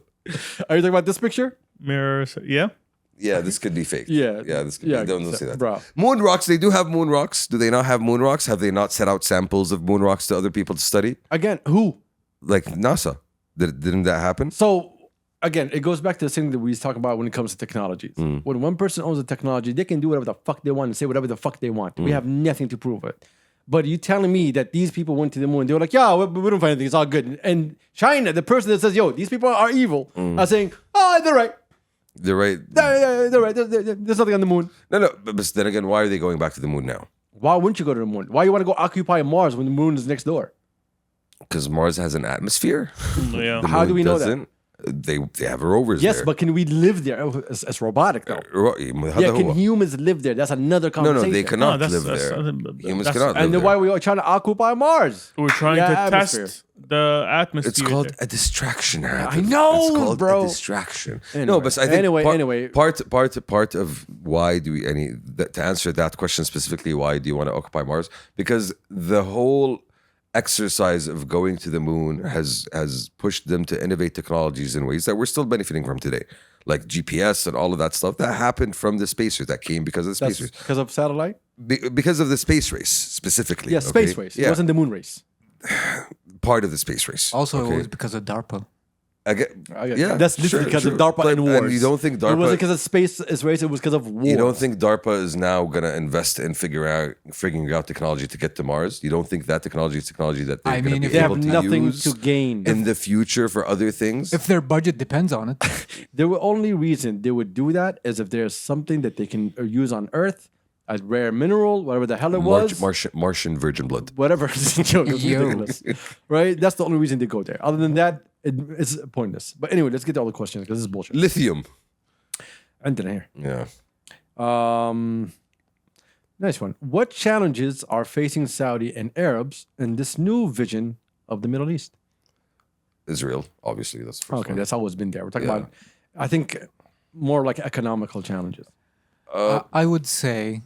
Are you talking about this picture? Mirrors. Yeah. Yeah, this could be fake. Yeah. This could be. Don't say that. Bro. Moon rocks. They do have moon rocks. Do they not have moon rocks? Have they not set out samples of moon rocks to other people to study? Again, who? Like NASA. Didn't that happen? So again, it goes back to the thing that we talk about when it comes to technologies. When one person owns a technology, they can do whatever the fuck they want and say whatever the fuck they want. We have nothing to prove it. But you telling me that these people went to the moon, they were like, yeah, we don't find anything, it's all good. And China, the person that says, yo, these people are evil, are saying, oh, they're right. They're right. They're right. There's nothing on the moon. No. But then again, why are they going back to the moon now? Why wouldn't you go to the moon? Why you want to go occupy Mars when the moon is next door? Because Mars has an atmosphere. Yeah. The How moon do we know that? doesn't. They have rovers Yes, there. but can we live there? Oh, it's robotic though. Yeah, Can humans live there? That's another no, conversation. they cannot No, live there. Humans cannot live And then there. why are we all trying to occupy Mars? We're trying Yeah, to atmosphere. test the atmosphere. It's called there. a distraction. Hafiz. I know, it's called bro. a distraction. Anyway. No, but I think Anyway. part of why do we to answer that question specifically, why do you want to occupy Mars? Because the whole exercise of going to the moon has pushed them to innovate technologies in ways that we're still benefiting from today, like GPS and all of that stuff that happened from the space race, that came because of the space race, Because of satellite? because of the space race specifically. Yeah, space okay? race. It wasn't the moon race. Part of the space race. Also, okay? it was because of DARPA. Yeah, That's literally because of DARPA But- and wars. you don't think It wasn't DARPA? because of space is race. It was because of war. You don't think DARPA is now going to invest in figuring out technology to get to Mars? You don't think that technology is technology that they're I going mean, to if be they able have to nothing use to gain? in the future for other things? If their budget depends on it. The only reason they would do that is if there's something that they can use on Earth, a rare mineral, whatever the hell it was. Martian virgin blood. Whatever. It's a joke. It's Yo. ridiculous. Right? That's the only reason they go there. Other than that, it's pointless. But anyway, let's get to all the questions because this is bullshit. Lithium. And then here. Yeah. Nice one. What challenges are facing Saudi and Arabs in this new vision of the Middle East? Israel, obviously. That's the first Okay, one. that's always been there. We're talking Yeah. about, I think, more like economical challenges. I would say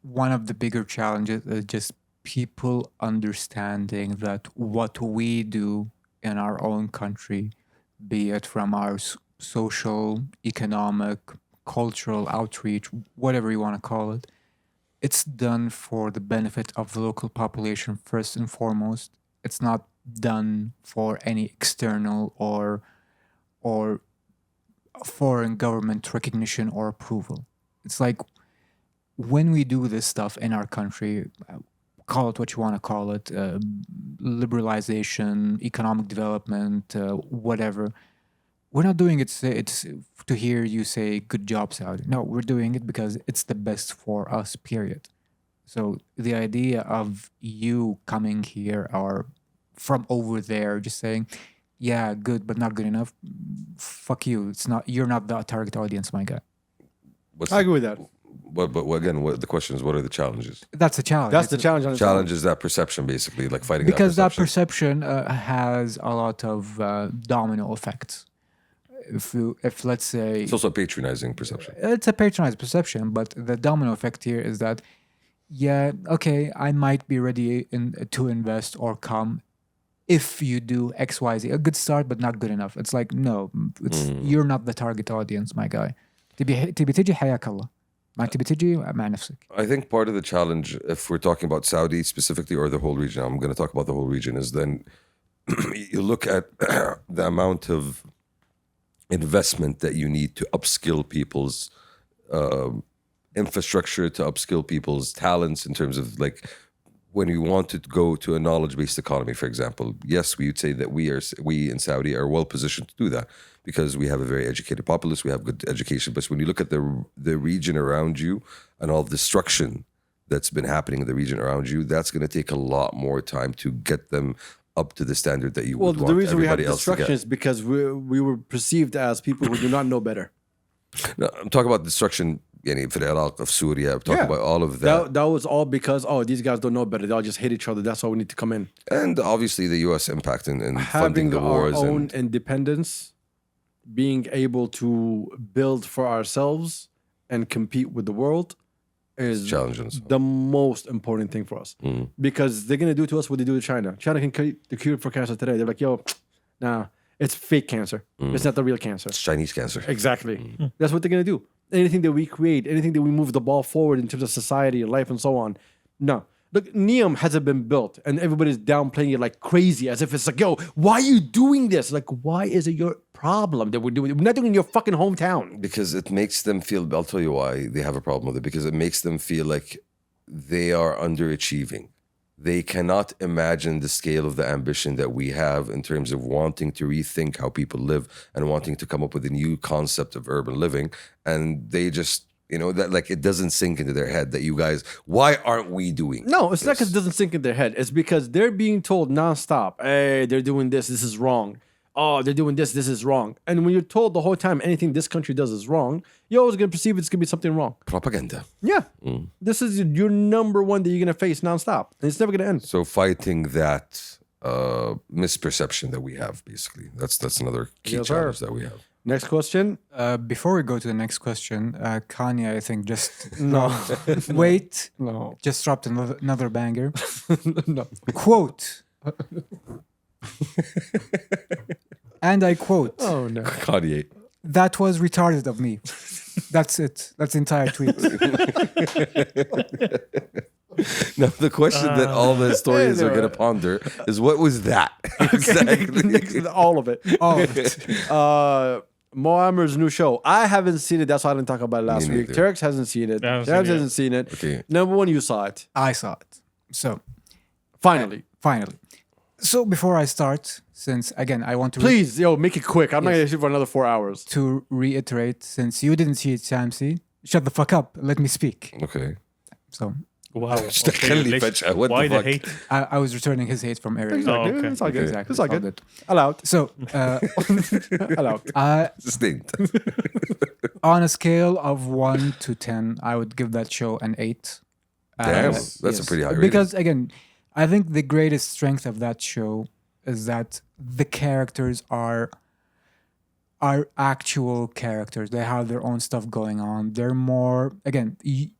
one of the bigger challenges is just people understanding that what we do in our own country, be it from our social, economic, cultural outreach, whatever you want to call it, it's done for the benefit of the local population first and foremost. It's not done for any external or foreign government recognition or approval. It's like when we do this stuff in our country, call it what you want to call it, liberalization, economic development, whatever. We're not doing it it's to hear you say, good job, Saudi. No, we're doing it because it's the best for us, period. So the idea of you coming here or from over there just saying, yeah, good, but not good enough, fuck you. You're not the target audience, my guy. I agree with that. But again, the question is, what are the challenges? That's a challenge. That's the challenge on its own. Challenge is that perception, basically, like fighting Because that that perception. perception has a lot of domino effects. If let's say It's also a patronizing perception. it's a patronized perception, but the domino effect here is that, yeah, okay, I might be ready to invest or come if you do X, Y, Z. A good start, but not good enough. It's like, no, you're not the target audience, my guy. تبي تجي حياك الله. ما تبي تجي مع نفسك. I think part of the challenge, if we're talking about Saudi specifically or the whole region, I'm going to talk about the whole region, is then you look at the amount of investment that you need to upskill people's infrastructure, to upskill people's talents in terms of like when you want to go to a knowledge-based economy, for example. Yes, we would say that we in Saudi are well positioned to do that because we have a very educated populace, we have good education. But when you look at the region around you and all the destruction that's been happening in the region around you, that's going to take a lot more time to get them up to the standard that you would want the reason we have everybody else to destruction get. is because we were perceived as people who do not know better. No, I'm talking about destruction يعني في العراق, of Syria. I'm talking about all of That was all because, these guys don't know better. They all just hate each other. That's why we need to come in. And obviously the US impact in funding Having the our wars. own And independence, being able to build for ourselves and compete with the world is challenges. the most important thing for us. Because they're going to do to us what they do to China. China can create the cure for cancer today. They're like, nah, it's fake cancer. It's not the real cancer. It's Chinese cancer. Exactly. That's what they're going to do. Anything that we create, anything that we move the ball forward in terms of society, life, and so on. No. Look, Neom hasn't been built, and everybody's downplaying it like crazy, as if it's like, why are you doing this? Like, why is it your problem that we're doing it? We're not doing it in your fucking hometown. Because it makes them feel, I'll tell you why they have a problem with it, because it makes them feel like they are underachieving. They cannot imagine the scale of the ambition that we have in terms of wanting to rethink how people live and wanting to come up with a new concept of urban living. And they just, that like it doesn't sink into their head that you guys, why aren't we doing No, it's not this? because it doesn't sink in their head. It's because they're being told nonstop, hey, they're doing this is wrong. oh, they're doing this is wrong. And when you're told the whole time anything this country does is wrong, you're always going to perceive it's going to be something wrong. Propaganda. Yeah. This is your number one that you're going to face nonstop. And it's never going to end. So fighting that misperception that we have, basically. That's another key Yes, sir. challenge that we have. Next question. Before we go to the next question, Kanye, I think, just No. wait, No. just dropped another banger. No. Quote. And I quote, Oh, no. Kanye. that was retarded of me. That's it. That's the entire tweet. Now, the question that all the historians are going to ponder is, what was that? Exactly. All of it. All of it. Mo Amer's new show. I haven't seen it. That's why I didn't talk about it last Me week. neither. Terex hasn't seen it. I haven't Terex seen it hasn't seen it. Okay. Number one, you saw it. I saw it. So, Finally. finally. So, before I start, since, again, I want to... Please, make it quick. I'm not going to shoot for another 4 hours. to reiterate, since you didn't see it, Shamsi, shut the fuck up. Let me speak. Okay. So, Wow. خلي فجأة. What Why the the fuck? hate? I was returning his hate from Eric. Exactly. okay. It's all good. Exactly. It's all good. Allowed. So, Allowed. Sustained. on a scale of 1 to 10, I would give that show an 8. Damn, that's a pretty high rating. Because, again, I think the greatest strength of that show is that the characters are actual characters. They have their own stuff going on. They're more, again,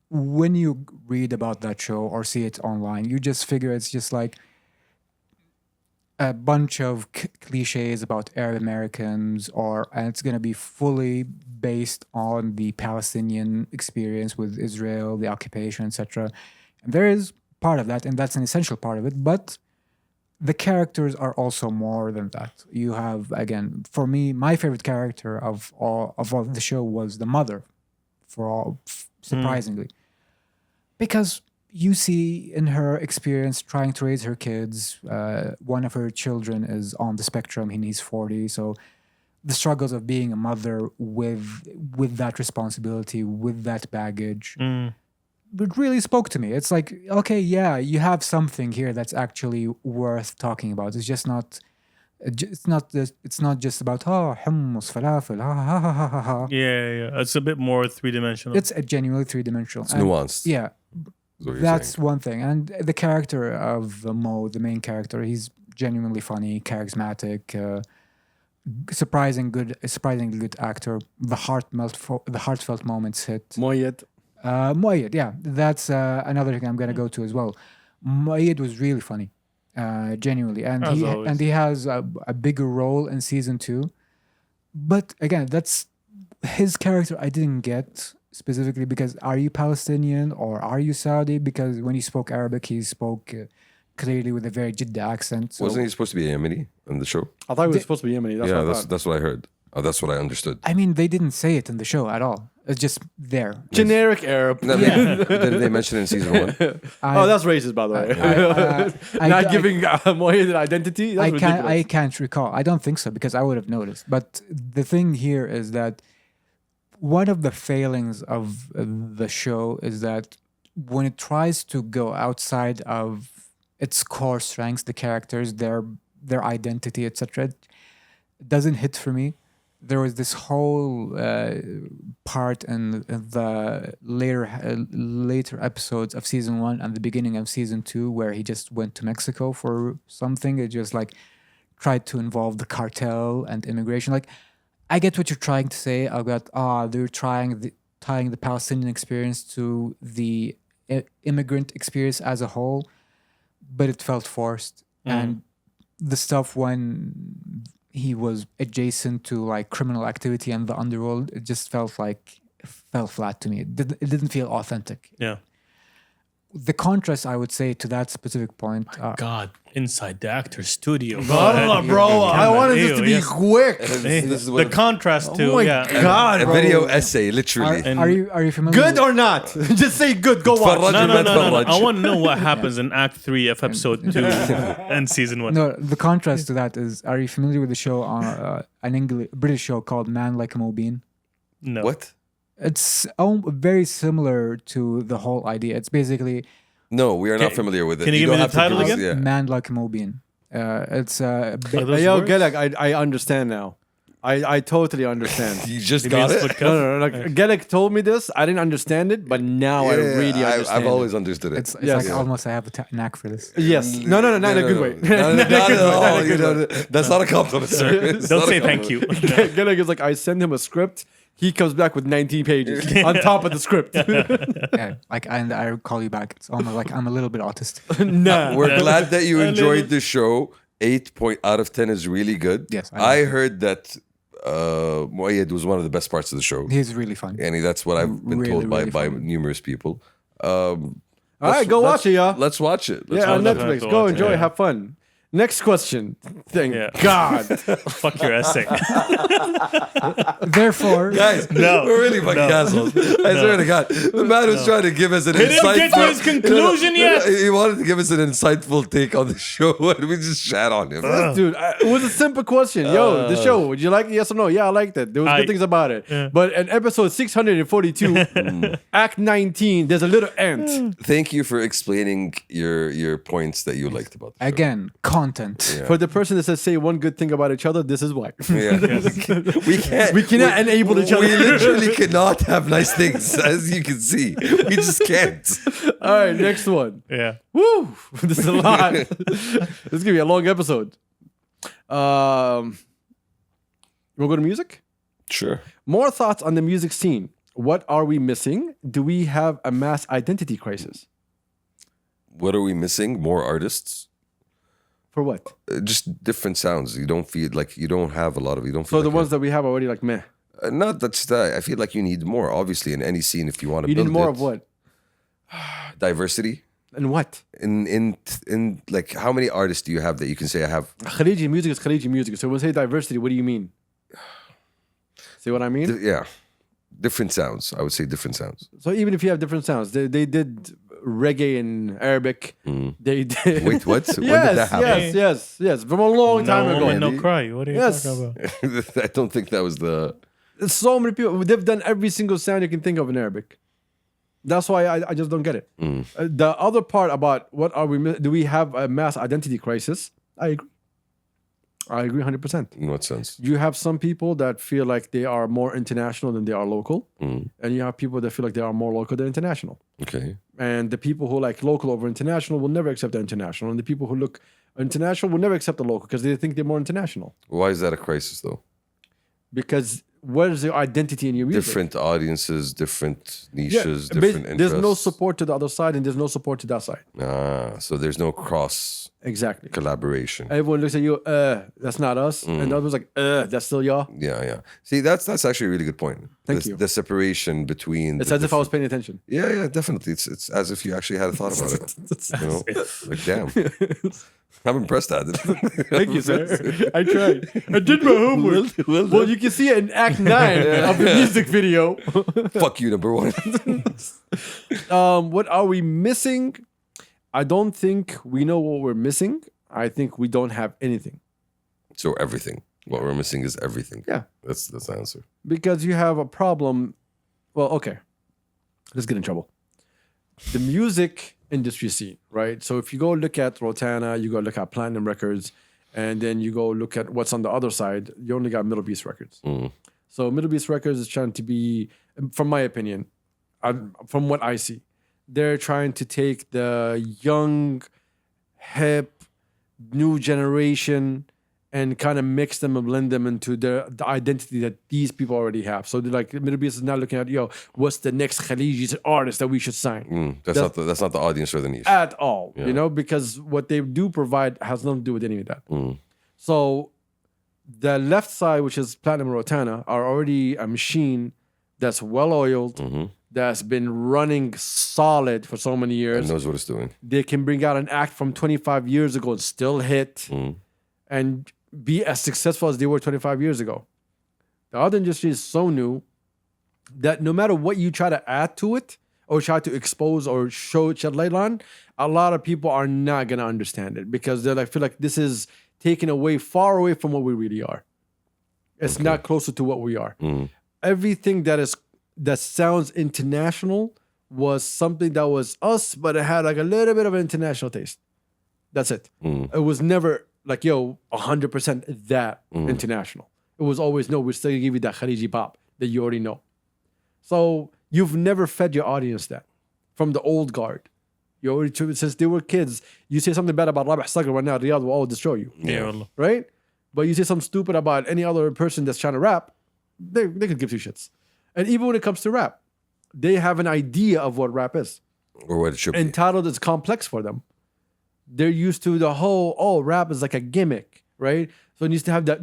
when you read about that show or see it online, you just figure it's just like a bunch of cliches about Arab Americans, and it's going to be fully based on the Palestinian experience with Israel, the occupation, etc. And there is part of that, and that's an essential part of it, but the characters are also more than that. You have, again, for me, my favorite character of all the show was the mother, surprisingly. Because you see in her experience trying to raise her kids, one of her children is on the spectrum, he's 40, so the struggles of being a mother with that responsibility, with that baggage, it really spoke to me. It's like, okay, yeah, you have something here that's actually worth talking about. It's just not, it's not just about hummus, falafel, ha ha ha ha ha. Yeah. It's a bit more three-dimensional. It's a genuinely three-dimensional. It's nuanced. Yeah, is what you're that's saying. one thing. And the character of Mo, the main character, he's genuinely funny, charismatic, surprisingly good actor. The heartfelt moments hit. Moyed. Moyed, yeah, that's another thing I'm gonna go to as well. Moyed was really funny, genuinely, and As always. he has a bigger role in season 2. But again, that's his character. I didn't get specifically because are you Palestinian or are you Saudi? Because when he spoke Arabic, he spoke clearly with a very Jidda accent. So, Wasn't he supposed to be Yemeni on the show? I thought he was supposed to be Yemeni. That's Yeah, what I thought. that's what I heard. That's what I understood. I mean, they didn't say it in the show at all. It's just there. Generic Arab. No, did they mention it in season 1? Oh, that's racist, by the way. Not giving Moyed an identity? That's ridiculous. I can't recall. I don't think so because I would have noticed. But the thing here is that one of the failings of the show is that when it tries to go outside of its core strengths, the characters, their identity, etc., it doesn't hit for me. There was this whole part in the later episodes of season 1 and the beginning of season 2 where he just went to Mexico for something. It just like tried to involve the cartel and immigration. Like, I get what you're trying to say about they're tying the Palestinian experience to the immigrant experience as a whole, but it felt forced. And the stuff when he was adjacent to like criminal activity and the underworld, it just fell flat to me. It didn't feel authentic. Yeah. The contrast, I would say, to that specific point. God, inside the actor's studio. Bro, I wanted this to be quick. The contrast to Oh my God, A bro. video essay, literally. Are you familiar? Good or not? Just say good. Go watch. No. I want to know what happens in Act 3 of episode 2 and season 1. No, the contrast to that is, are you familiar with the show, an British show called Man Like a Mobeen? No. What? It's very similar to the whole idea. It's basically No, we are not familiar with it. can you give don't me the have to title give us- again? Yeah. Man Like a Mobeen. It's Are those Yo, words? Gelek, I understand now. I totally understand. You just It got means it. foot No, cup? like Gelek told me this. I didn't understand it, but now I really understand. I've always it. understood it. it's Yes. like almost I have a knack for this. Yes. No, not in a good way. Not at all. You know, that's not a compliment, sir. It's Don't not a say thank compliment. you. Gelek is like, I send him a script. He comes back with 19 pages on top of the script. Yeah, like and I call you back. It's almost like I'm a little bit autistic. Nah. We're glad that you I enjoyed live the show. 8 point out of 10 is really good. Yes, I heard that Muayyad was one of the best parts of the show. He's really fun. And that's what I've been Really, told by really funny. numerous people. All right, go watch it, y'all. Let's watch it. Let's Yeah, on watch it. Netflix. to Go watch it, enjoy, yeah. have fun. Next question. Thank Yeah. God. Fuck your essay. Therefore, Guys, No, we're really fucking no. assholes. I swear to God. The man was trying to give us an He didn't insightful... get to his conclusion yet. He wanted to give us an insightful take on the show, and we just shat on him. Dude, it was a simple question. Yo, the show, would you like it? Yes or no? Yeah, I liked it. There was good things about it. Yeah. But in episode 642, Act 19, there's a little ant. Thank you for explaining your points that you liked about the show. again, content. For the person that says say one good thing about each other, this is why. Yeah. We can't. We cannot enable each other. We literally cannot have nice things, as you can see. We just can't. All right, next one. Yeah. Woo! This is a lot. This is gonna be a long episode. We'll go to music. Sure. More thoughts on the music scene. What are we missing? Do we have a mass identity crisis? What are we missing? More artists? For what? Just different sounds. You don't feel like you don't have a lot of. You don't. So Feel the like ones that we have are already like meh. not that's that. I feel like you need more. Obviously, in any scene, if you want to. You build need more it. of what? Diversity. And what? In like how many artists do you have that you can say I have? Khaliji music is Khaliji music. So when we say diversity, what do you mean? See what I mean? Yeah, different sounds. I would say different sounds. So even if you have different sounds, they did reggae in Arabic. They did. Mm. Wait, what? When did yes, that happen? yes. From a long time No ago. woman, no cry. What are you Yes. talking about? I don't think that was the. There's so many people. They've done every single sound you can think of in Arabic. That's why I just don't get it. The other part about what are we? Do we have a mass identity crisis? I agree. I agree 100%. In what sense? You have some people that feel like they are more international than they are local, and you have people that feel like they are more local than international. Okay. And the people who like local over international will never accept the international, and the people who look international will never accept the local because they think they're more international. Why is that a crisis, though? Because what is your identity in your music? Different audiences, different Yeah, niches, but different interests. there's no support to the other side, and there's no support to that side. So there's no cross Exactly. collaboration. Everyone looks at you, that's not us, and the other's like, that's still y'all. Yeah. See, that's actually a really good point. Thank you. The separation between. It's the as if I was paying attention. Yeah, definitely. It's as if you actually had a thought about it. You know, like damn. I'm impressed at it. Thank you, sir. I tried. I did my homework. Well, you can see it in Act 9 of the music video. Fuck you, number one. What are we missing? I don't think we know what we're missing. I think we don't have anything. So everything. What we're missing is everything. Yeah. That's the answer. Because you have a problem. Well, okay. Let's get in trouble. The music industry scene, right? So if you go look at Rotana, you go look at Platinum Records, and then you go look at what's on the other side, you only got Middle Beast Records. So Middle Beast Records is trying to be, from my opinion, from what I see, they're trying to take the young, hip, new generation and kind of mix them and blend them into the identity that these people already have. So they're like, Middle Beast is now looking at, what's the next Khaliji artist that we should sign? That's not the audience or the niche. At all, because what they do provide has nothing to do with any of that. So the left side, which is Platinum and Rotana, are already a machine that's well-oiled, that's been running solid for so many years. And knows what it's doing. They can bring out an act from 25 years ago and still hit and be as successful as they were 25 years ago. The other industry is so new that no matter what you try to add to it or try to expose or shed light on, a lot of people are not going to understand it because they're like, feel like this is taken away, far away from what we really are. It's not closer to what we are. Everything that sounds international was something that was us, but it had like a little bit of an international taste. That's it. It was never like, yo, 100% that international. It was always, no, we're still gonna give you that Khaliji pop that you already know. So you've never fed your audience that from the old guard. You already, since they were kids, you say something bad about Rabih Sagr right now, Riyadh will all destroy you. Yeah. والله. Right? But you say something stupid about any other person that's trying to rap, they could give two shits. And even when it comes to rap, they have an idea of what rap is. Or what it should be. Entitled is complex for them. They're used to the whole, rap is like a gimmick, right? So it needs to have that,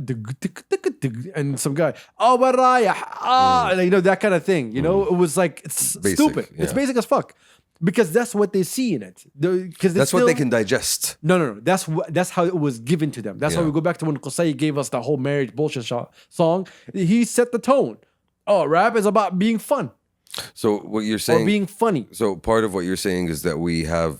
and some guy, that kind of thing. It was like, it's Basic, stupid. yeah. It's basic as fuck. Because that's what they see in it. That's what they can digest. No. That's how it was given to them. That's how we go back to when Qusay gave us the whole marriage bullshit song. He set the tone. Oh, rap is about being fun So what you're saying, or being funny. so part of what you're saying is that we have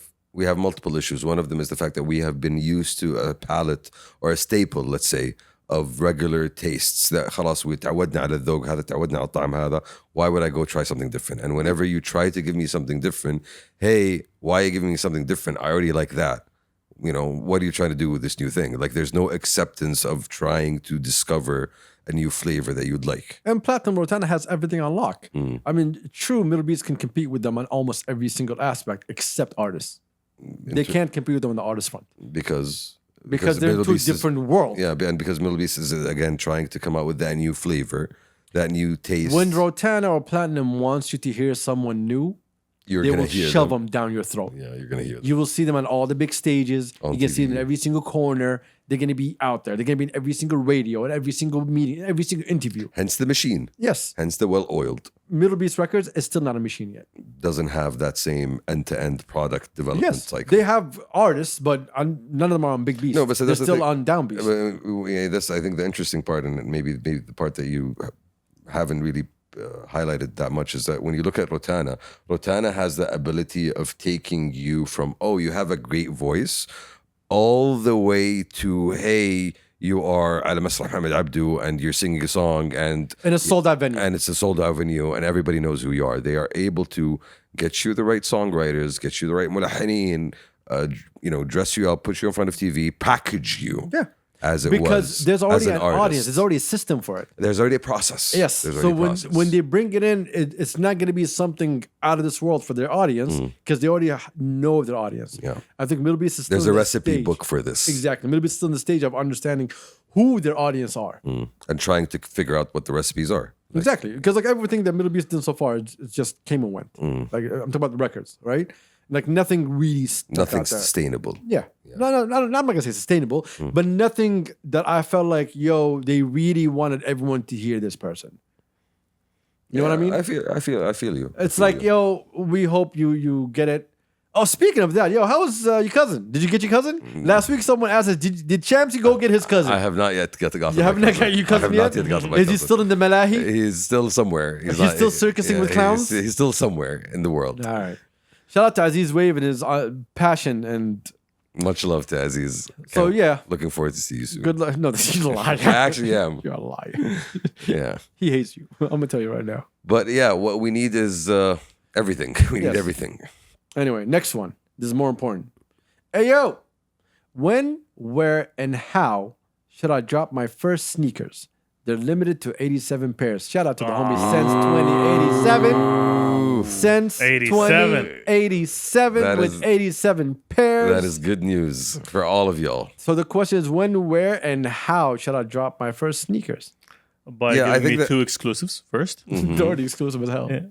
multiple issues. One of them is the fact that we have been used to a palette or a staple, let's say, of regular tastes that خلاص تعودنا على الذوق هذا تعودنا على الطعم هذا. Why would I go try something different? And whenever you try to give me something different, hey, why are you giving me something different? I already like that. What are you trying to do with this new thing? Like, there's no acceptance of trying to discover a new flavor that you'd like. And Platinum Rotana has everything on lock. I mean, true, Middle Beats can compete with them on almost every single aspect except artists. They can't compete with them on the artist front. Because Because they're two different worlds. Yeah, and because Middle East is again trying to come out with that new flavor, that new taste. When Rotana or Platinum wants you to hear someone new, you're they gonna will hear shove them. them down your throat. Yeah, you're gonna hear them. You will see them on all the big stages. On You can see them in TV. every single corner. They're going to be out there. They're going to be in every single radio, and every single meeting, every single interview. Hence the machine. Yes. Hence the well-oiled. Middle Beast Records is still not a machine yet. Doesn't have that same end-to-end product development Yes. cycle. They have artists, but none of them are on Big Beast. No, but so they're that's the still thing. on Down Beast. That's I think the interesting part, and maybe the part that you haven't really highlighted that much, is that when you look at Rotana has the ability of taking you from, oh, you have a great voice, all the way to, hey, you are Ala Masrah Mohammed Abdu and you're singing a song and In a sold out venue. and it's a sold out venue and everybody knows who you are. They are able to get you the right songwriters, get you the right mulahinin, dress you up, put you in front of TV, package you. Yeah. As it Because was. there's already as an artist. audience. There's already a system for it. There's already a process. Yes. There's So already a process. when they bring it in, it's not going to be something out of this world for their audience because they already know their audience. Yeah. I think Middle Beast is still There's in a the recipe stage. book for this. Exactly. Middle Beast is still in the stage of understanding who their audience are. And trying to figure out what the recipes are. Exactly. Because like everything that Middle Beast did so far, it just came and went. Like I'm talking about the records, right? Like nothing really stuck Nothing out there. sustainable. Yeah. No, I'm not gonna say sustainable, but nothing that I felt like, yo, they really wanted everyone to hear this person. You know what I mean? I feel you. It's like, yo, we hope you get it. Oh, speaking of that, yo, how was your cousin? Did you get your cousin? Last week someone asked us, did Shamsi go get his cousin? I have not yet got You haven't got your cousin I have yet? not yet gotten my Is he cousin. still in the Malahi? He's still somewhere. He's still circusing with clowns? He's still somewhere in the world. All right. Shout out to Aziz Wave and his passion and Much love to Aziz. So, yeah. Looking forward to see you soon. good luck. No, this is a lie. I actually am. You're a liar. Yeah. He hates you. I'm gonna tell you right now. But yeah, what we need is everything. We need Yes. everything. Anyway, next one. This is more important. Hey yo, when, where, and how should I drop my first sneakers? They're limited to 87 pairs. Shout out to the homie Sense 2087. Sense 87. 2087 That with is- 87 pairs. That is good news for all of y'all. So the question is when, where, and how should I drop my first sneakers? By Yeah, I giving think me that- 2 exclusives first. They're already exclusive as hell. Yeah.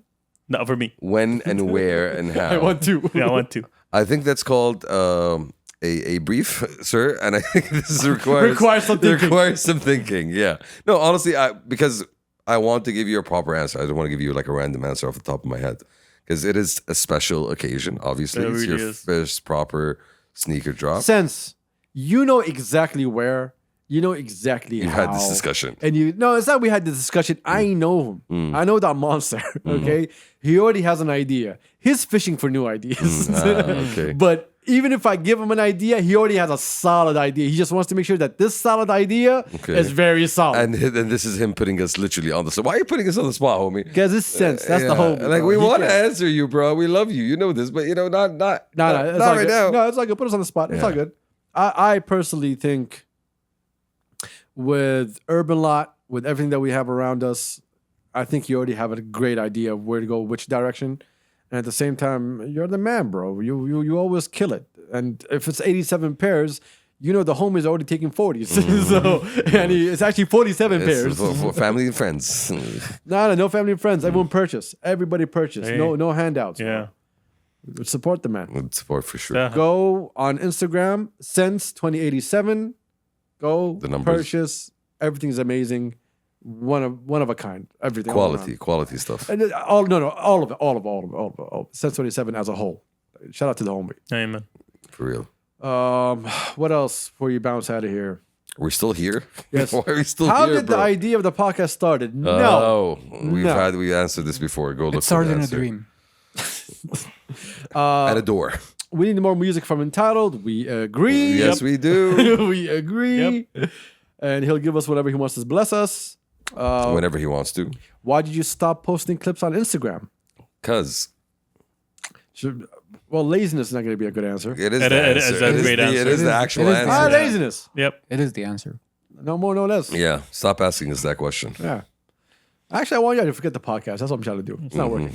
Not for me. When and where and how. I want to. Yeah, I want to. I think that's called a brief, sir, and I think this requires some thinking. Requires some thinking. Yeah. No, honestly, because I want to give you a proper answer. I don't want to give you like a random answer off the top of my head because it is a special occasion. Obviously, It it's really your is. first proper sneaker drop. Sense, you know exactly where. You know exactly You've how. had this discussion. And it's not we had this discussion. I know him. I know that monster. Okay. He already has an idea. He's fishing for new ideas. Okay. But even if I give him an idea, he already has a solid idea. He just wants to make sure that this solid idea is very solid. And this is him putting us literally on the spot. Why are you putting us on the spot, homie? Because it's sense. That's the Yeah. whole. Like we want to answer you, bro. We love you. You know this, but not No, it's not all right good. now. No, it's all good. Put us on the spot. It's all good. I personally think with Urban Lot, with everything that we have around us, I think you already have a great idea of where to go, which direction. And at the same time, you're the man, bro. You always kill it. And if it's 87 pairs, you know the homie's already taking 40s. So, and it's actually 47 pairs. For family and friends. No family and friends. Everyone purchase. Everybody purchase. Hey. No handouts. Yeah. Support the man. With support for sure. Yeah. Go on Instagram, since 2087. Go The numbers. purchase. Everything's amazing. One of a kind. Everything. all around. Quality stuff. And all of it. Since 27 as a whole. Shout out to the homie. Amen. For real. What else before you bounce out of here? We're still here? Yes. Why are we still How here, did bro? the idea of the podcast started? No. Oh, No. we answered this before. Go look It started for the in a answer. dream. At a door. We need more music from Entitled. We agree. Yes, we do. We agree. And he'll give us whatever he wants to bless us. Whenever he wants to. Why did you stop posting clips on Instagram? Because Well, laziness is not going to be a good answer. it is It the is answer. a It is great the- answer. It is the actual It is the answer. Laziness. Yep. It is the answer. No more, no less. Yeah, stop asking us that question. Yeah. Actually, I want you to forget the podcast. That's what I'm trying to do. It's not working.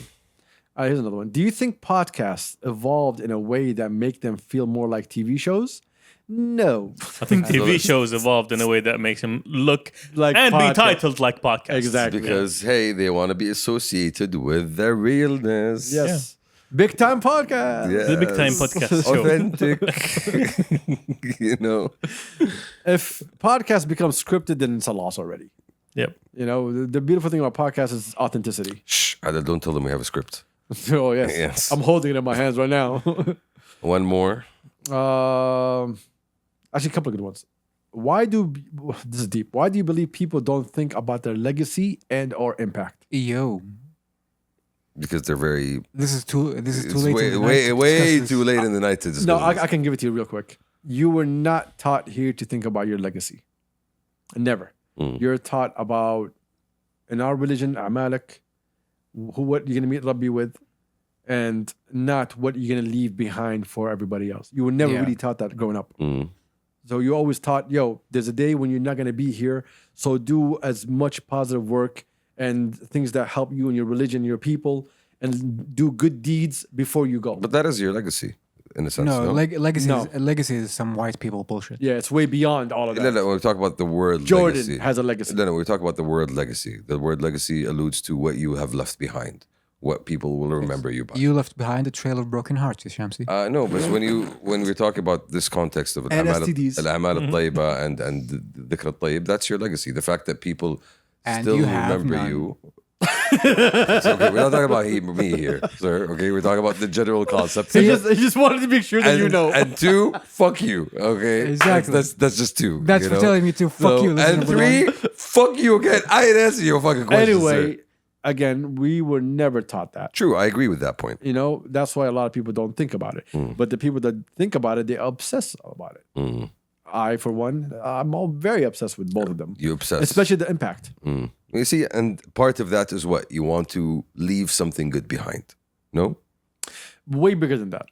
Here's another one. Do you think podcasts evolved in a way that make them feel more like TV shows? No. I think TV shows evolved in a way that makes him look Like and be podcast. titled like podcasts. Exactly. Because hey, they want to be associated with their realness. Yes. Big time podcast. Yes. The big time podcast show. Authentic. You know. If podcasts become scripted, then it's a loss already. Yep. You know, the beautiful thing about podcasts is authenticity. Shh, Adel, don't tell them we have a script. Oh, yes. Yes. I'm holding it in my hands right now. One more. Actually, a couple of good ones. This is deep. Why do you believe people don't think about their legacy and or impact? Yo, Because they're very this is too it's late. way, in the night way, to way discuss this. too late in the night to discuss No, this. I can give it to you real quick. You were not taught here to think about your legacy. Never. You're taught about, in our religion, Amalek, what you're going to meet Rabbi with, and not what you're going to leave behind for everybody else. You were never Yeah. really taught that growing up. So you always taught, there's a day when you're not going to be here. So do as much positive work and things that help you and your religion, your people, and do good deeds before you go. But that is your legacy, in a sense. No, No, legacy is some white people bullshit. Yeah, it's way beyond all of that. no, when we talk about the word Jordan legacy. has a legacy. No, we talk about the word legacy. The word legacy alludes to what you have left behind, what people will remember you by. You left behind a trail of broken hearts, Shamsi. No, but when we're talking about this context of And STDs. al-amal al-tayyiba and dhikr al-tayyib, that's your legacy. The fact that people And still you have remember none. you. It's okay, we're not talking about me here, sir. Okay, we're talking about the general concept. He just wanted to make sure that you know. And two, fuck you. Okay, Exactly. That's just two. That's you for know? telling me to fuck you, listener And number three, fuck you again. I didn't answer your fucking question. Anyway, sir. again, we were never taught that. True, I agree with that point. You know, that's why a lot of people don't think about it. But the people that think about it, they obsess about it. I, for one, I'm all very obsessed with both of them, You obsess. especially the impact. You see, and part of that is what? You want to leave something good behind. No? Way bigger than that.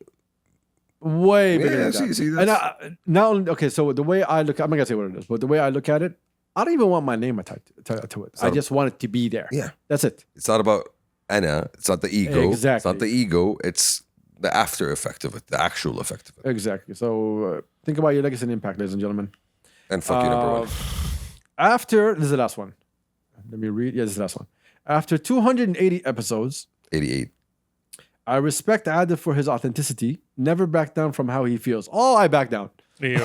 Way bigger Yeah, than that. see, and not only, okay, so the way I look, I'm not gonna say what it is, but the way I look at it, I don't even want my name attached to it. I just want it to be there. Yeah. That's it. It's not about Anna. It's not the ego. It's Exactly. not the ego. It's the after effect of it, the actual effect of it. Exactly. So think about your legacy and impact, ladies and gentlemen. And fuck you, number one. After, this is the last one. Let me read. Yeah, this is the last one. After 280 episodes, 88. I respect Adil for his authenticity. Never back down from how he feels. Oh, I back down. You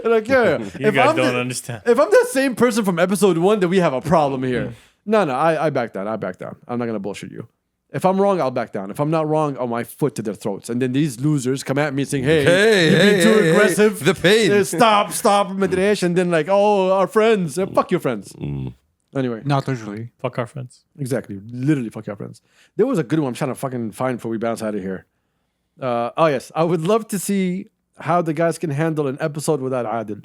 Like, yeah. guys don't understand. If I'm the same person from episode 1, then we have a problem here. No, I back down. I back down. I'm not gonna bullshit you. If I'm wrong, I'll back down. If I'm not wrong, I'll my foot to their throats. And then these losers come at me saying, "Hey, you're being too aggressive. The pain. Stop, Madresh." And then like, "Oh, our friends. Fuck your friends." Anyway, Not literally. Fuck our friends. exactly. Literally, fuck your friends. There was a good one I'm trying to fucking find before we bounce out of here. Oh yes, I would love to see how the guys can handle an episode without Adil.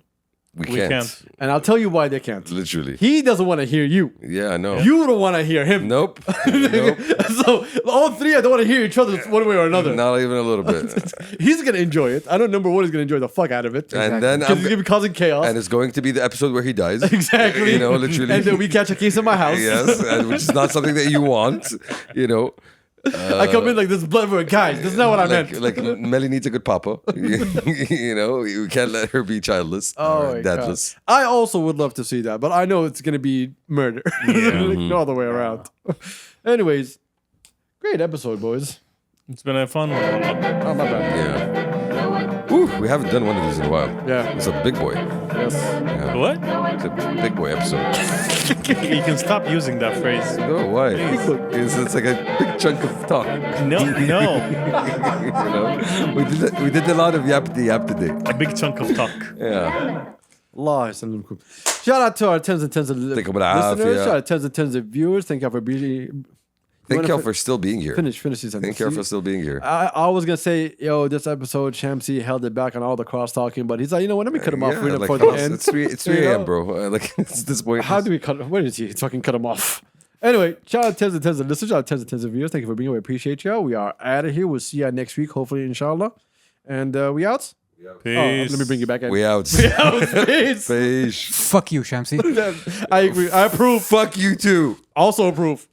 We We can't. can't. And I'll tell you why they can't. Literally. He doesn't want to hear you. Yeah, I know. You don't want to hear him. Nope. Nope. So all three, I don't want to hear each other one way or another. Not even a little bit. He's gonna enjoy it. I know number one is gonna enjoy the fuck out of it. And then Because he's gonna be causing chaos. and it's going to be the episode where he dies. Exactly. You know, literally. And then we catch a case in my house. Yes, and which is not something that you want. You know. I come in like this blood for guys. That's not what I meant. Like Melly needs a good papa. You know, we can't let her be childless Oh or my dadless. God. I also would love to see that, but I know it's gonna be murder. Like, no other way around. Anyways, great episode, boys. It's been a fun one. Oh my bad. Yeah. Whew, we haven't done one of these in a while. Yeah. It's a big boy. Yes. Yeah. What? It's a big boy episode. You can stop using that phrase. No, why? It's like a big chunk of talk. No, no. You know, we did a lot of yap today. A big chunk of talk. Yeah. Allah يسلمكم. Shout out to our tens and tens of Think about listeners. yeah. Shout out tens and tens of viewers. Thank you for being. Thank y'all for still being here. Finish this sentence. Thank y'all for still being here. I was gonna say, yo, this episode, Shamsi held it back on all the cross talking, but he's like, you know what? Let me cut him off Yeah, right like, before the it's end. It's 3 You know? a.m., bro. Like, it's this point. How do we cut? Where is he? Fucking cut him off. Anyway, shout out tens and tens of listeners, shout out tens and tens of viewers. Thank you for being here. We appreciate y'all. We are out of here. We'll see you next week, hopefully, inshallah. And we out. Peace. Oh, let me bring you back in. We out. Peace. Peace. Fuck you, Shamsi. I agree. I approve. Fuck you too. Also approve.